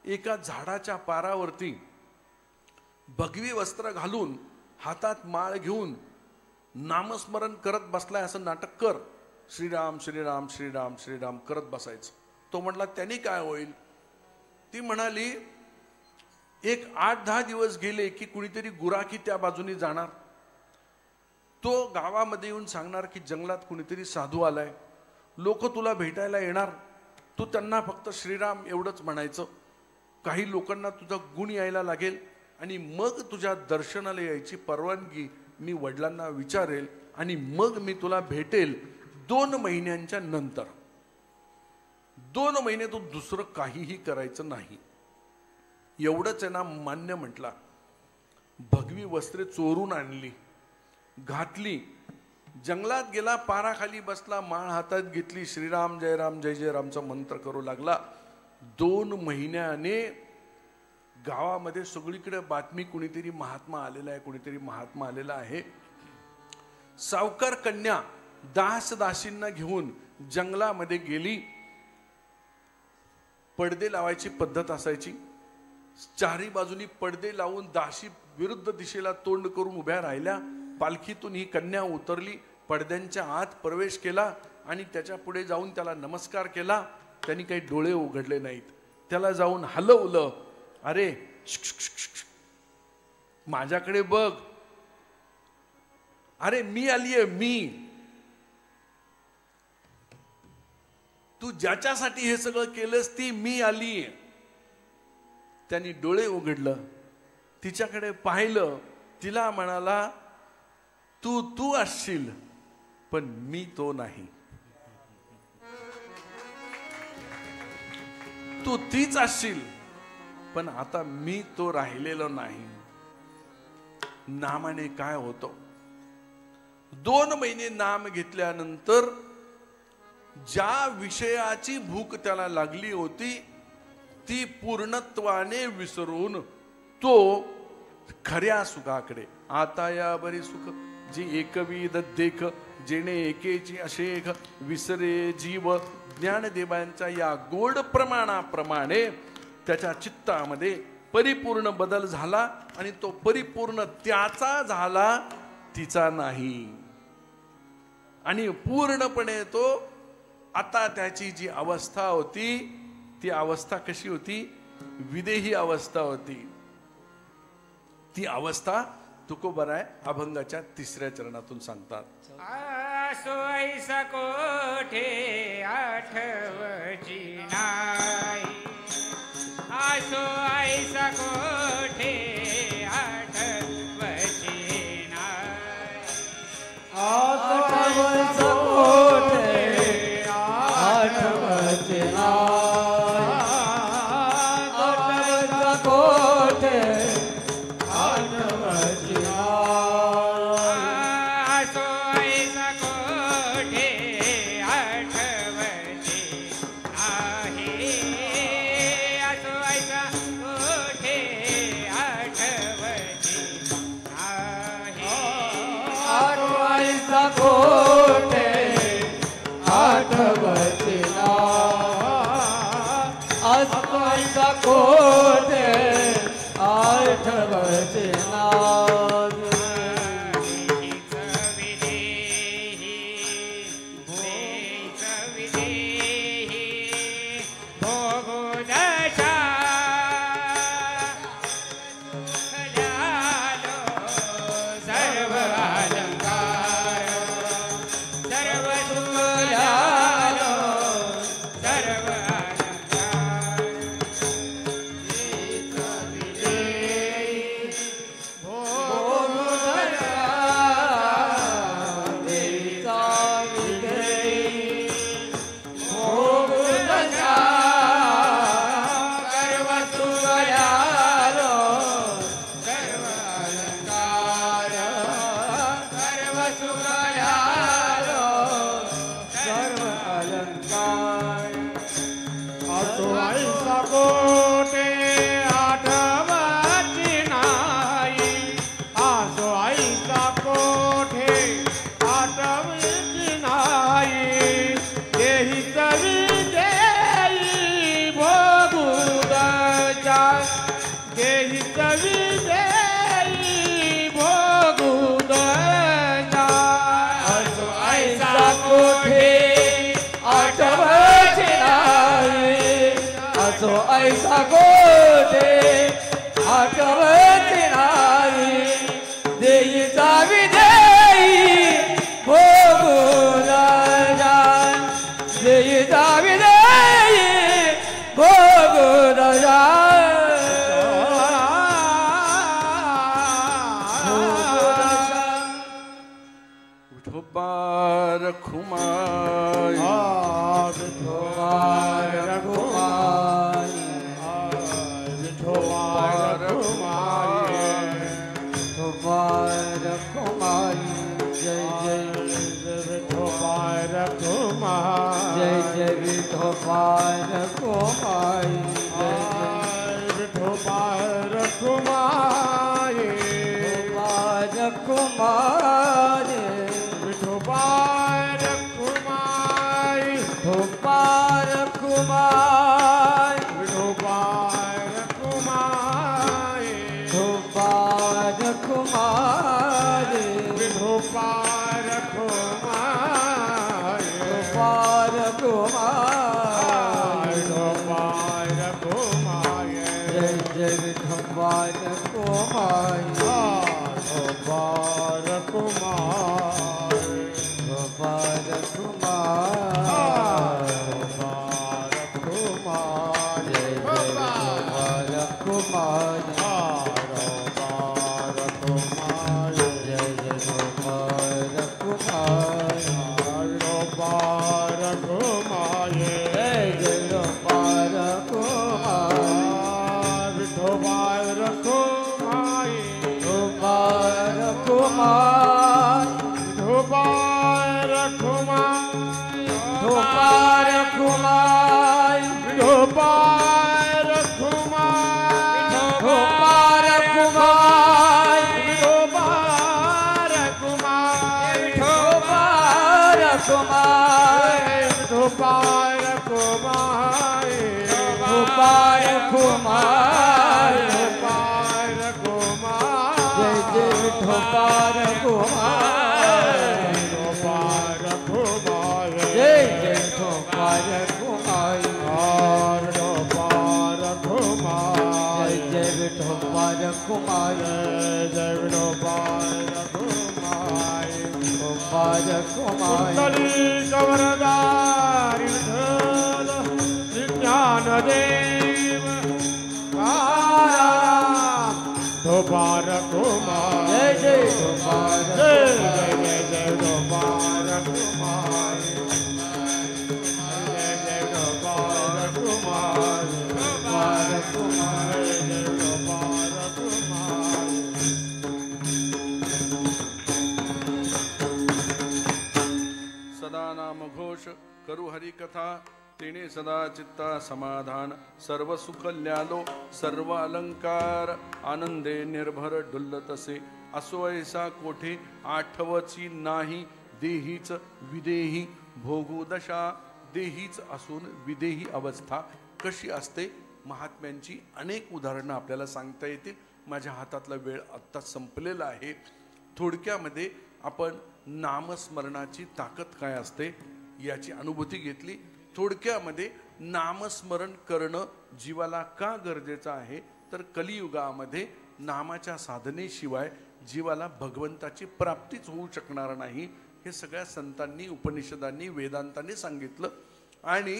Speaker 5: एका झाडाच्या पारावरती भगवी वस्त्र घालून हातात माळ घेऊन नामस्मरण करत बसलाय असं नाटक कर. श्रीराम श्रीराम श्रीराम श्रीराम करत बसायचं. तो म्हटला त्यांनी काय होईल? ती म्हणाली एक 8-10 दिवस गेले की कुणीतरी गुराखी त्या बाजूनी जाणार. तो गावामध्ये येऊन सांगणार की जंगलात कुणीतरी साधू आलाय, लोक तुला भेटायला येणार. तू त्यांना फक्त श्रीराम एवढंच म्हणायचं. काही लोकांना तुझा गुण यायला लागेल आणि मग तुझ्या दर्शनाला यायची परवानगी मी वडिलांना विचारेल आणि मग मी तुला भेटेल 2 महिन्यांच्या नंतर. 2 महिने तू दुसरं काहीही करायचं नाही. एवढंच आहे ना मान्य म्हटला. भगवी वस्त्रे चोरून आणली, घातली, जंगलात गेला, पाराखाली बसला, माळ हातात घेतली, श्रीराम जय राम जय जय रामचा मंत्र करू लागला. 2 महिन्याने गावामध्ये सगळीकडे बातमी कुणीतरी महात्मा आलेला आहे, कुणीतरी महात्मा आलेला आहे. सावकार कन्या दास दासींना घेऊन जंगलामध्ये गेली. पडदे लावायची पद्धत असायची. 4ही बाजूनी पडदे लावून दासी विरुद्ध दिशेला तोंड करून उभ्या राहिल्या. पालखीतून ही कन्या उतरली, पडद्यांच्या आत प्रवेश केला आणि त्याच्या पुढे जाऊन त्याला नमस्कार केला. त्यांनी काही डोळे उघडले नाहीत. त्याला जाऊन हलवलं. अरे माझ्याकडे बघ, अरे मी आलीये, मी. तू ज्याच्यासाठी हे सगळं केलंस ती मी आलीये. त्यांनी डोळे उघडलं, तिच्याकडे पाहिलं, तिला म्हणाला तू तू असशील पण मी तो नाही. तू तीच असशील पण आता मी तो राहिलेलो नाही. नामाने काय होतं? 2 महिने नाम घेतल्यानंतर ज्या विषयाची भूक त्याला लागली होती ती पूर्णत्वाने विसरून तो खऱ्या सुखाकडे. आता या बरी सुख जी एकविध देख, जेणे एकेची अशेख, विसरे जीव. ज्ञानदेवांच्या या गोड प्रमाणाप्रमाणे त्याच्या चित्तामध्ये परिपूर्ण बदल झाला आणि तो परिपूर्ण त्याचा झाला, तिचा नाही. आणि पूर्णपणे तो आता त्याची जी अवस्था होती ती अवस्था कशी होती? विदेही अवस्था होती. ती अवस्था तुकोबराय अभंगाच्या 3ऱ्या चरणातून सांगतात.
Speaker 2: आसो ऐसा कोठे आठवची नाही, आसो ऐसा कोठे आठवची नाही,
Speaker 4: आठवचा कोठे आठवचे नाही, आठवचा कोठे आठवचे नाही,
Speaker 2: आसो ऐसा कोठे आठवची आहे, आसो ऐसा कोठे आठवची आहे,
Speaker 4: आठवायचा कोठे आठवचे नाही, आठवायचा कोठे आठवचे नाही.
Speaker 2: कोठे आठवची नाही, देही
Speaker 1: ऐसा गोठे आठवती नाही देई जावी देई भोगू राजा देई जावी देई भोगू राजा
Speaker 5: विठोबा रखुमाई
Speaker 1: विठोबा रखुमाई विठोबा रखुमाई विठोबा रखुमाई जय जय विठोबा रखुमाई जय जय विठोबा रखुमाई जय जय विठोबा रखुमाई विठोबा रखुमाई विठोबा रखुमाई विठोबा रखुमाई विठोबा रखुमाई विठोबा रखुमाई विठोबा रखुमाई विठोबा रखुमाई विठोबा रखुमाई जय जय विठोबा रखुमाई विठोबा रखुमाई विठोबा रखुमाई जय जय विठोबा रखुमाई जय जय विठोबा रखुमाई विठोबा रखुमाई जय जय विठोबा रखुमाई विठोबा रखुमाई विठोबा रखुमाई विठोबा रखुमाई विठोबा रखुमाई विठोबा रखुमाई विठोबा रखुमाई विठोबा रखुमाई विठोबा रखुमाई विठोबा रखुमाई विठोबा रखुमाई विठोबा रखुमाई जय जय विठोबा रखुमाई विठोबा रखुमाई जय जय विठोबा रखुमाई विठोबा रखुमाई जय जय विठोबा रखुमाई जय विठोबा रखुमाई विठोबा रखुमाई गवरदारी विठ्ठल ज्ञानदेव विठोबा रखुमाई जय जय विठोबा जय जय जय विठोबा रखुमाई जय जय विठोबा रखुमाई विठोबा रखुमाई जय विठोबा रखुमाई
Speaker 5: सदा नाम घोष करू हरी कथा तेने सदा चित्ता समाधान सर्व सुख ल्यालो सर्व अलंकार आनंदे निर्भर डुल्लतसे असो ऐसा कोठे आठवची नाही देहीच विदेही भोगू दशा देहीच असून विदेही अवस्था कशी असते महात्म्यांची अनेक उदाहरणं आपल्याला सांगता येतील माझ्या हातातला वेळ आत्ता संपलेला आहे थोडक्यामध्ये आपण नामस्मरणाची ताकद काय असते याची अनुभूती घेतली थोडक्यामध्ये नामस्मरण करणं जीवाला का गरजेचं आहे तर कलियुगामध्ये नामाच्या साधनेशिवाय जीवाला भगवंताची प्राप्तीच होऊ शकणार नाही हे सगळ्या संतांनी उपनिषदांनी वेदांतांनी सांगितलं आणि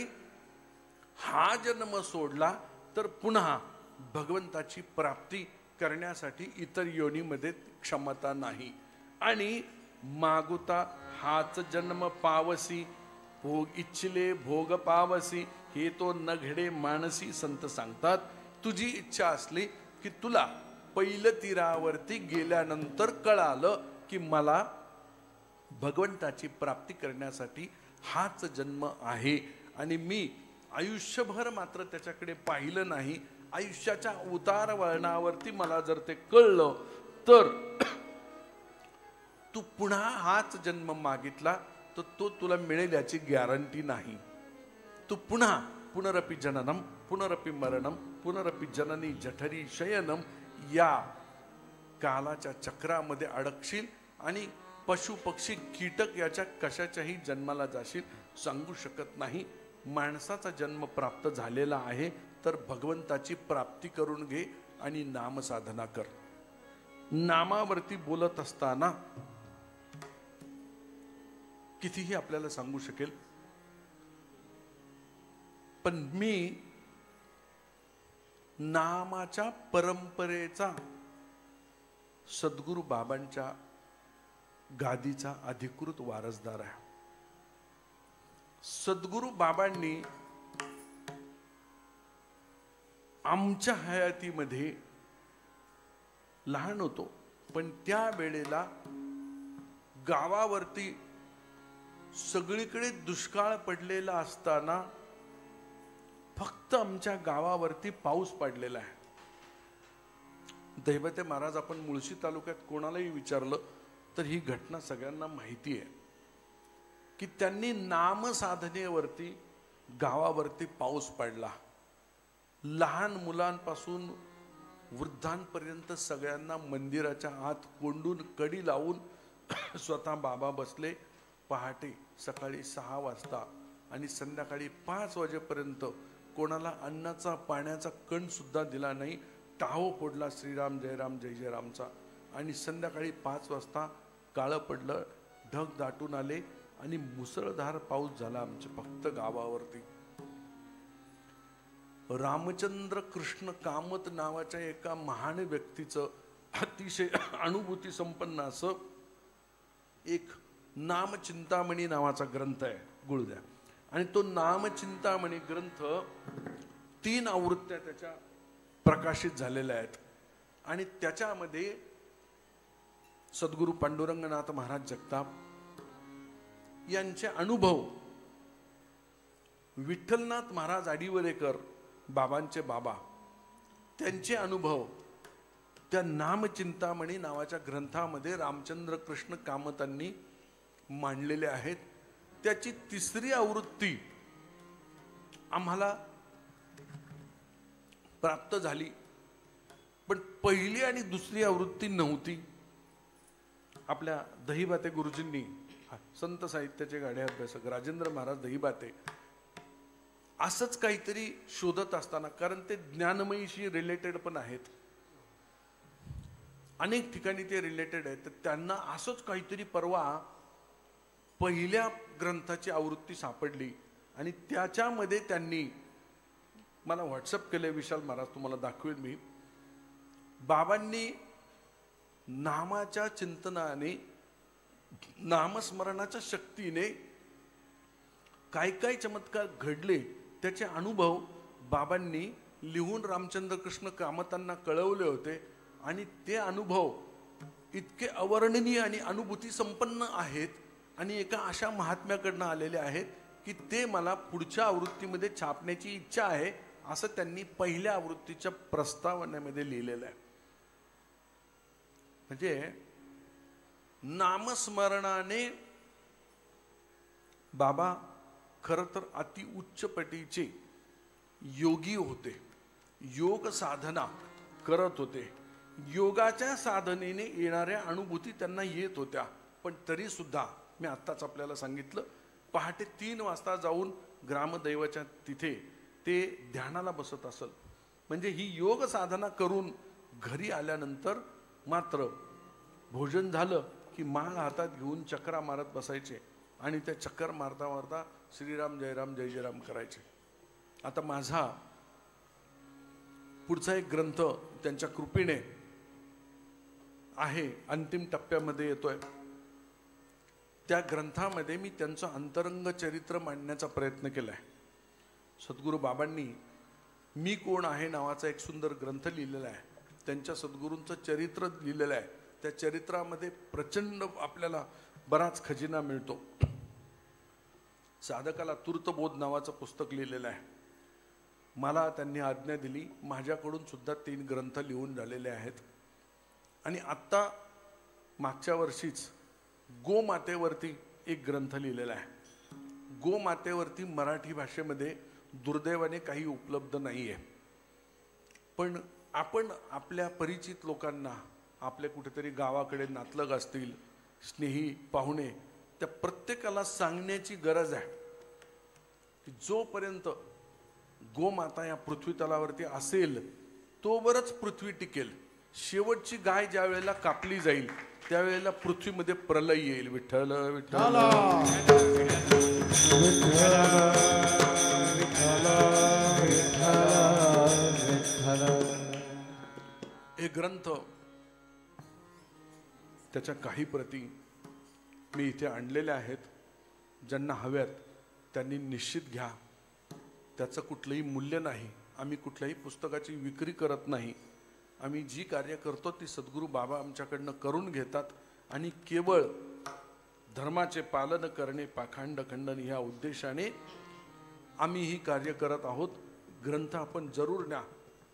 Speaker 5: हा जन्म सोडला तर पुन्हा भगवंताची प्राप्ती करण्यासाठी इतर योनीमध्ये क्षमता नाही आणि मागुता हाच जन्म पावसी भोग इच्छिले भोग पावसी हे तो न घडे मानसी संत सांगतात तुझी इच्छा असली की तुला पहिलं तीरावरती गेल्यानंतर कळालं की मला भगवंताची प्राप्ती करण्यासाठी हाच जन्म आहे आणि मी आयुष्यभर मात्र त्याच्याकडे पाहिलं नाही आयुष्याच्या उतार वळणावरती मला जर ते कळलं तर तू पुन्हा हाच जन्म मागितला तर तो तुला मिळेल याची गॅरंटी नाही तू पुन्हा पुनरपि जननम पुनरपि मरणम पुनरपि जननी जठरी शयनम या कालाच्या चक्रामध्ये अडकशील आणि पशु पक्षी कीटक याच्या कशाच्याही जन्माला जाशील सांगू शकत नाही माणसाचा जन्म प्राप्त झालेला आहे, तर भगवंताची प्राप्ती करून घे आणि नामसाधना कर. नामावरती बोलत असताना कितीही आपल्याला सांगू शकेल, पण मी नामाच्या परंपरेचा सद्गुरू बाबांच्या गादीचा अधिकृत वारसदार आहे. सद्गुरू बाबांनी आमच्या हयातीमध्ये, लहान होतो पण त्या वेळेला गावावरती सगळीकडे दुष्काळ पडलेला असताना फक्त आमच्या गावावरती पाऊस पडलेला आहे. दैवते महाराज, आपण मुळशी तालुक्यात कोणालाही विचारलं तर ही घटना सगळ्यांना माहिती आहे की त्यांनी नामसाधनेवरती गावावरती पाऊस पडला. लहान मुलांपासून वृद्धांपर्यंत सगळ्यांना मंदिराच्या आत कोंडून कडी लावून स्वतः बाबा बसले. पहाटे सकाळी 6 वाजता आणि संध्याकाळी 5 वाजेपर्यंत कोणाला अन्नाचा पाण्याचा कण सुद्धा दिला नाही. टाहो फोडला श्रीराम जय राम जय जय रामचा. आणि संध्याकाळी 5 वाजता काळं पडलं, ढग दाटून आले आणि मुसळधार पाऊस झाला आमच्या फक्त गावावरती. रामचंद्र कृष्ण कामत नावाच्या एका महान व्यक्तीचं अतिशय अनुभूती संपन्न असं एक नामचिंतामणी नावाचा ग्रंथ आहे गुळद्या. आणि तो नामचिंतामणी ग्रंथ 3 आवृत्त्या त्याच्या प्रकाशित झालेल्या आहेत. आणि त्याच्यामध्ये सद्गुरू पांडुरंगनाथ महाराज जगताप यांचे अनुभव, विठ्ठलनाथ महाराज आडिवरेकर बाबांचे बाबा, त्यांचे अनुभव त्या नामचिंतामणी नावाच्या ग्रंथामध्ये रामचंद्र कृष्ण कामतांनी मांडलेले आहेत. त्याची 3री आवृत्ती आम्हाला प्राप्त झाली, पण पहिली आणि 2री आवृत्ती नव्हती. आपल्या दहिबाते गुरुजींनी, संत साहित्याचे गाढे अभ्यासक राजेंद्र महाराज दहिबाते, असंच काहीतरी शोधत असताना, कारण ते ज्ञानमयीशी रिलेटेड पण आहेत, अनेक ठिकाणी ते रिलेटेड आहेत, तर त्यांना असंच काहीतरी परवा पहिल्या ग्रंथाची आवृत्ती सापडली आणि त्याच्यामध्ये त्यांनी मला व्हॉट्सअप केले. विशाल महाराज, तुम्हाला दाखवेल मी. बाबांनी नामाच्या चिंतनाने, नामस्मरणाच्या शक्तीने काय काय चमत्कार घडले त्याचे अनुभव बाबांनी लिहून रामचंद्र कृष्ण कामतांना कळवले होते. आणि ते अनुभव इतके अवर्णनीय आणि अनुभूती संपन्न आहेत आणि एका अशा महात्म्याकडनं आलेले आहेत की ते मला पुढच्या आवृत्तीमध्ये छापण्याची इच्छा आहे, असं त्यांनी पहिल्या आवृत्तीच्या प्रस्तावनेमध्ये लिहिलेलं आहे. म्हणजे नामस्मरणाने बाबा खरं तर अति उच्च पटीचे योगी होते, योग साधना करत होते. योगाच्या साधनेने येणाऱ्या अनुभूती त्यांना येत होत्या, पण तरी सुद्धा मी आत्ताच आपल्याला सांगितलं, पहाटे 3 वाजता जाऊन ग्रामदैवाच्या तिथे ते ध्यानाला बसत असल. म्हणजे ही योग साधना करून घरी आल्यानंतर मात्र भोजन झालं की माळ हातात घेऊन चक्रा मारत बसायचे आणि त्या चक्कर मारता मारता श्रीराम जय राम जय जय राम करायचे. आता माझा पुढचा एक ग्रंथ त्यांच्या कृपेने आहे, अंतिम टप्प्यामध्ये येतोय. त्या ग्रंथामध्ये मी त्यांचं अंतरंग चरित्र मांडण्याचा प्रयत्न केलाय. सद्गुरू बाबांनी मी कोण आहे नावाचा एक सुंदर ग्रंथ लिहिलेला आहे. त्यांच्या सद्गुरूंचं चरित्र लिहिलेलं आहे. त्या चरित्रामध्ये प्रचंड आपल्याला बराच खजिना मिळतो. साधकाला तूर्तबोध नावाचं पुस्तक लिहिलेलं आहे. मला त्यांनी आज्ञा दिली, माझ्याकडून सुद्धा 3 ग्रंथ लिहून झालेले आहेत. आणि आत्ता मागच्या वर्षीच गोमातेवरती एक ग्रंथ लिहिलेला आहे. गोमातेवरती मराठी भाषेमध्ये दुर्दैवाने काही उपलब्ध नाही आहे, पण आपण आपल्या परिचित लोकांना, आपले कुठेतरी गावाकडे नातलग असतील, स्नेही पाहुणे, त्या प्रत्येकाला सांगण्याची गरज आहे की जोपर्यंत गोमाता या पृथ्वी तलावरती असेल तोवरच पृथ्वी टिकेल. शेवटची गाय ज्या वेळेला कापली जाईल त्यावेळेला पृथ्वीमध्ये प्रलय येईल. विठ्ठल विठ्ठल हे ग्रंथ त्याच्या काही प्रती मी इथे आणलेल्या आहेत. ज्यांना हव्यात त्यांनी निश्चित घ्या. त्याचं कुठलंही मूल्य नाही. आम्ही कुठल्याही पुस्तकाची विक्री करत नाही. आम्ही जी कार्य करतो ती सद्गुरू बाबा आमच्याकडनं करून घेतात आणि केवळ धर्माचे पालन करणे, पाखंड खंडन ह्या उद्देशाने आम्ही ही कार्य करत आहोत. ग्रंथ आपण जरूर न्या.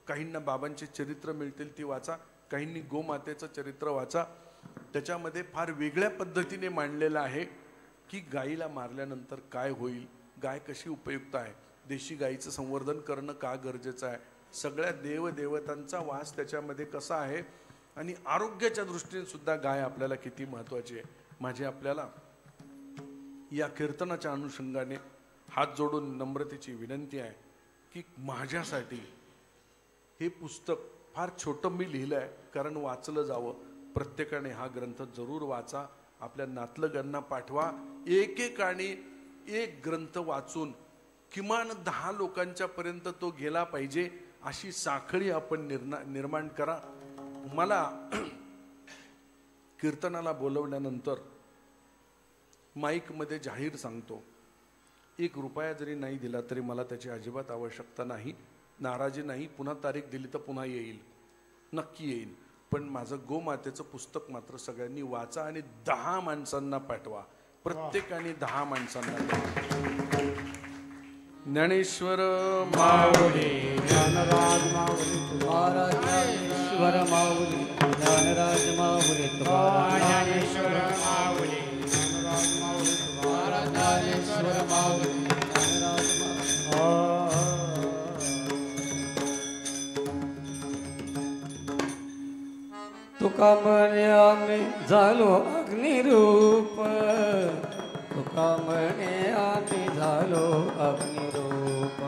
Speaker 5: काहींना बाबांचे चरित्र मिळतील ती वाचा, काहींनी गोमातेचं चरित्र वाचा. त्याच्यामध्ये फार वेगळ्या पद्धतीने मांडलेलं आहे की गाईला मारल्यानंतर काय होईल, गाय कशी उपयुक्त आहे, देशी गाईचं संवर्धन करणं का गरजेचं आहे, सगळ्या देवदेवतांचा वास त्याच्यामध्ये कसा आहे आणि आरोग्याच्या दृष्टीने सुद्धा गाय आपल्याला किती महत्त्वाची आहे. माझी आपल्याला या कीर्तनाच्या अनुषंगाने हात जोडून नम्रतेची विनंती आहे की माझ्यासाठी हे पुस्तक फार छोटं मी लिहिलं आहे कारण वाचलं जावं. प्रत्येकाने हा ग्रंथ जरूर वाचा. आपल्या नातलगांना पाठवा. एकेकाने एक ग्रंथ वाचून किमान 10 लोकांच्या पर्यंत तो गेला पाहिजे अशी साखळी आपण निर्माण करा. मला कीर्तनाला बोलवल्यानंतर माईकमध्ये जाहीर सांगतो, 1 रुपया जरी नाही दिला तरी मला त्याची अजिबात आवश्यकता नाही. नाराजी नाही. पुन्हा तारीख दिली तर पुन्हा येईल, नक्की येईल. पण माझं गोमातेचं पुस्तक मात्र सगळ्यांनी वाचा आणि 10 माणसांना पाठवा. प्रत्येकाने 10 माणसांना पाठवा. ज्ञानेश्वर
Speaker 1: माऊली, ज्ञानराज माऊली तुम्हारा, ज्ञानेश्वर माऊली, ज्ञानराज माऊली तुम्हारा, ज्ञानेश्वर माऊली, ज्ञानराज माऊली तुम्हारा, ज्ञानेश्वर माऊली, ज्ञानराज माऊली. तुका म्हणे आम्ही झालो अग्निरूप, तुका म्हणे आम्ही झालो अग्निरूप,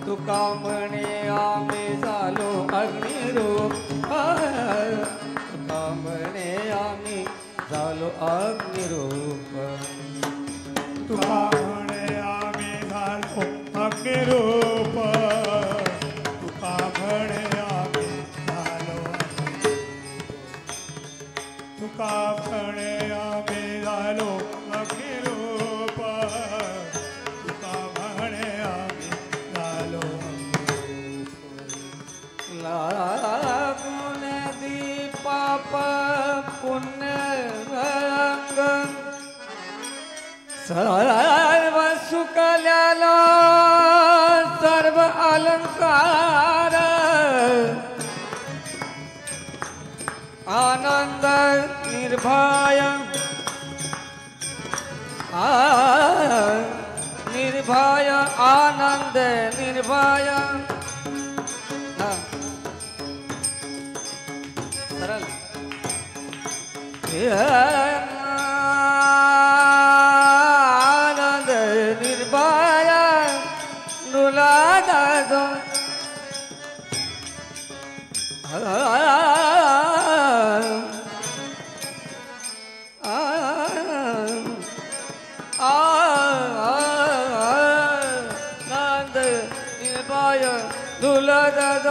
Speaker 1: तुका म्हणे आम्ही झालो अग्निरूप, तुका म्हणे आम्ही झालो अग्निरूप,
Speaker 2: तुका म्हणे आम्ही झालो अग्निरूप, तुका म्हणे आम्ही झालो, तुका म्हणे आम्ही झालो अग्निरूप, तुका म्हणे आम्ही झालो
Speaker 1: लागून दीपाप पुण्य रंग, सर्व सुकल्याला सर्व अलंकार, आनंद निर्भय, निर्भय आनंद निर्भय. सरल आनंद निर्भय दुलादाज, आनंद निर्भय दुलादाज.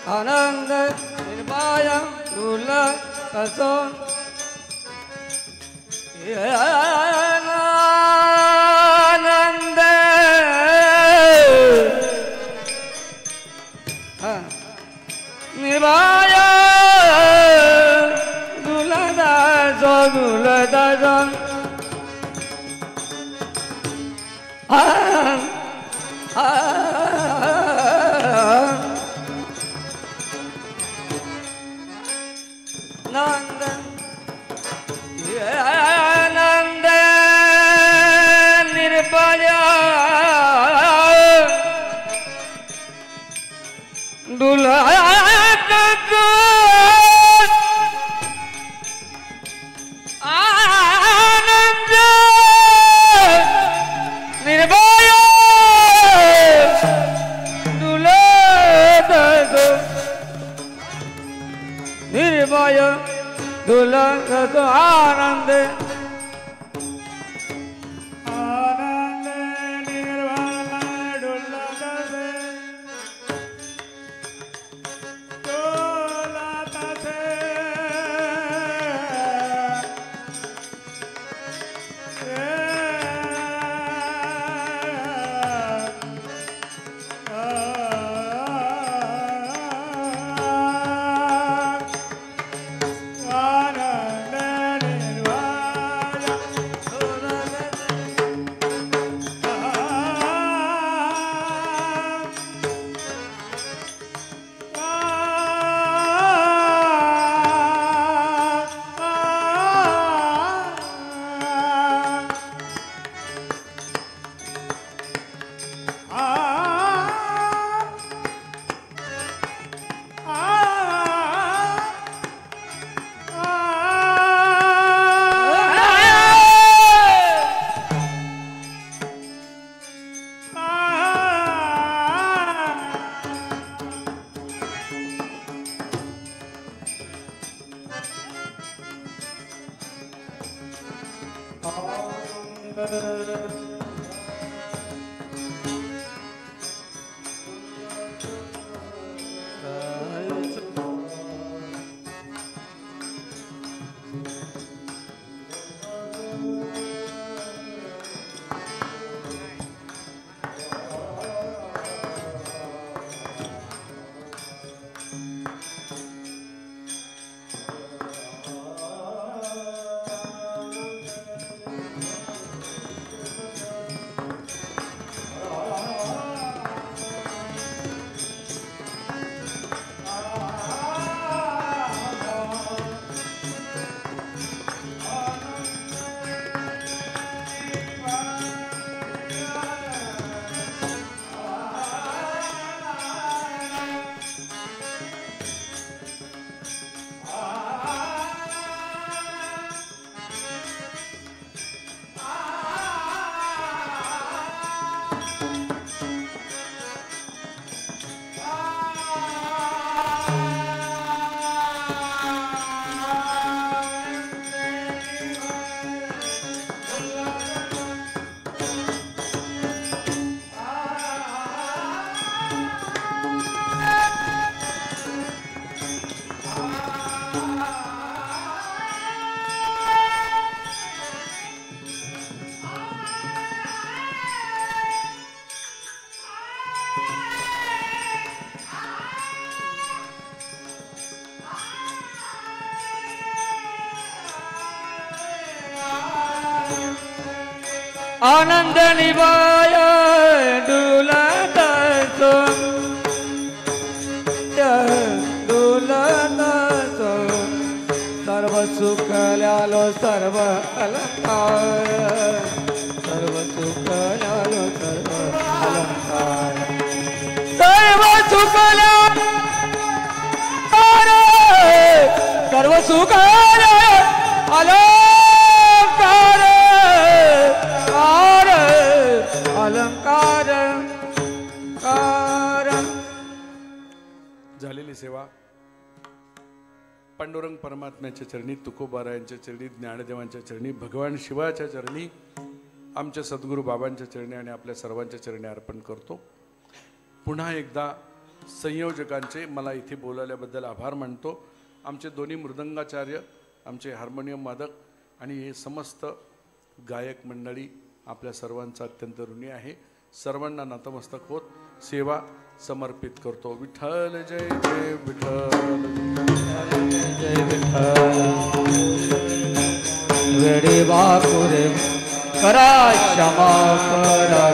Speaker 1: आनंद निर्भय दुलादाज, आनंद निर्भय दुलादाज, दुलादाज. नंद आनंद डुलत आनंद
Speaker 2: आनंद निर्वाण डुलत से डुलत से
Speaker 1: आनंद निभाय डुलत डुलत सर्व सुखल्यालो सर्व अलंकार सर्व सुखल्यालो सर्व अलंकार सर्व सुखल्यालो सर्व सुखल्यालो अलंकार अलंकार
Speaker 5: झालेली सेवा पांडुरंग परमात्म्याच्या चरणी, तुकोबारायांच्या चरणी, ज्ञानदेवांच्या चरणी, भगवान शिवाच्या चरणी, आमच्या सद्गुरू बाबांच्या चरणी आणि आपल्या सर्वांच्या चरणी अर्पण करतो. पुन्हा एकदा संयोजकांचे मला इथे बोलावल्याबद्दल आभार मानतो. आमचे दोन्ही मृदंगाचार्य, आमचे हार्मोनियम वादक आणि हे समस्त गायक मंडळी आपल्या सर्वांचा अत्यंत ऋणी आहे. सर्वांना नतमस्तक होत सेवा समर्पित करतो. विठ्ठल जय जय विठ्ठल
Speaker 1: जय विठ्ठल. वेडी बापुरे करा क्षमा करा.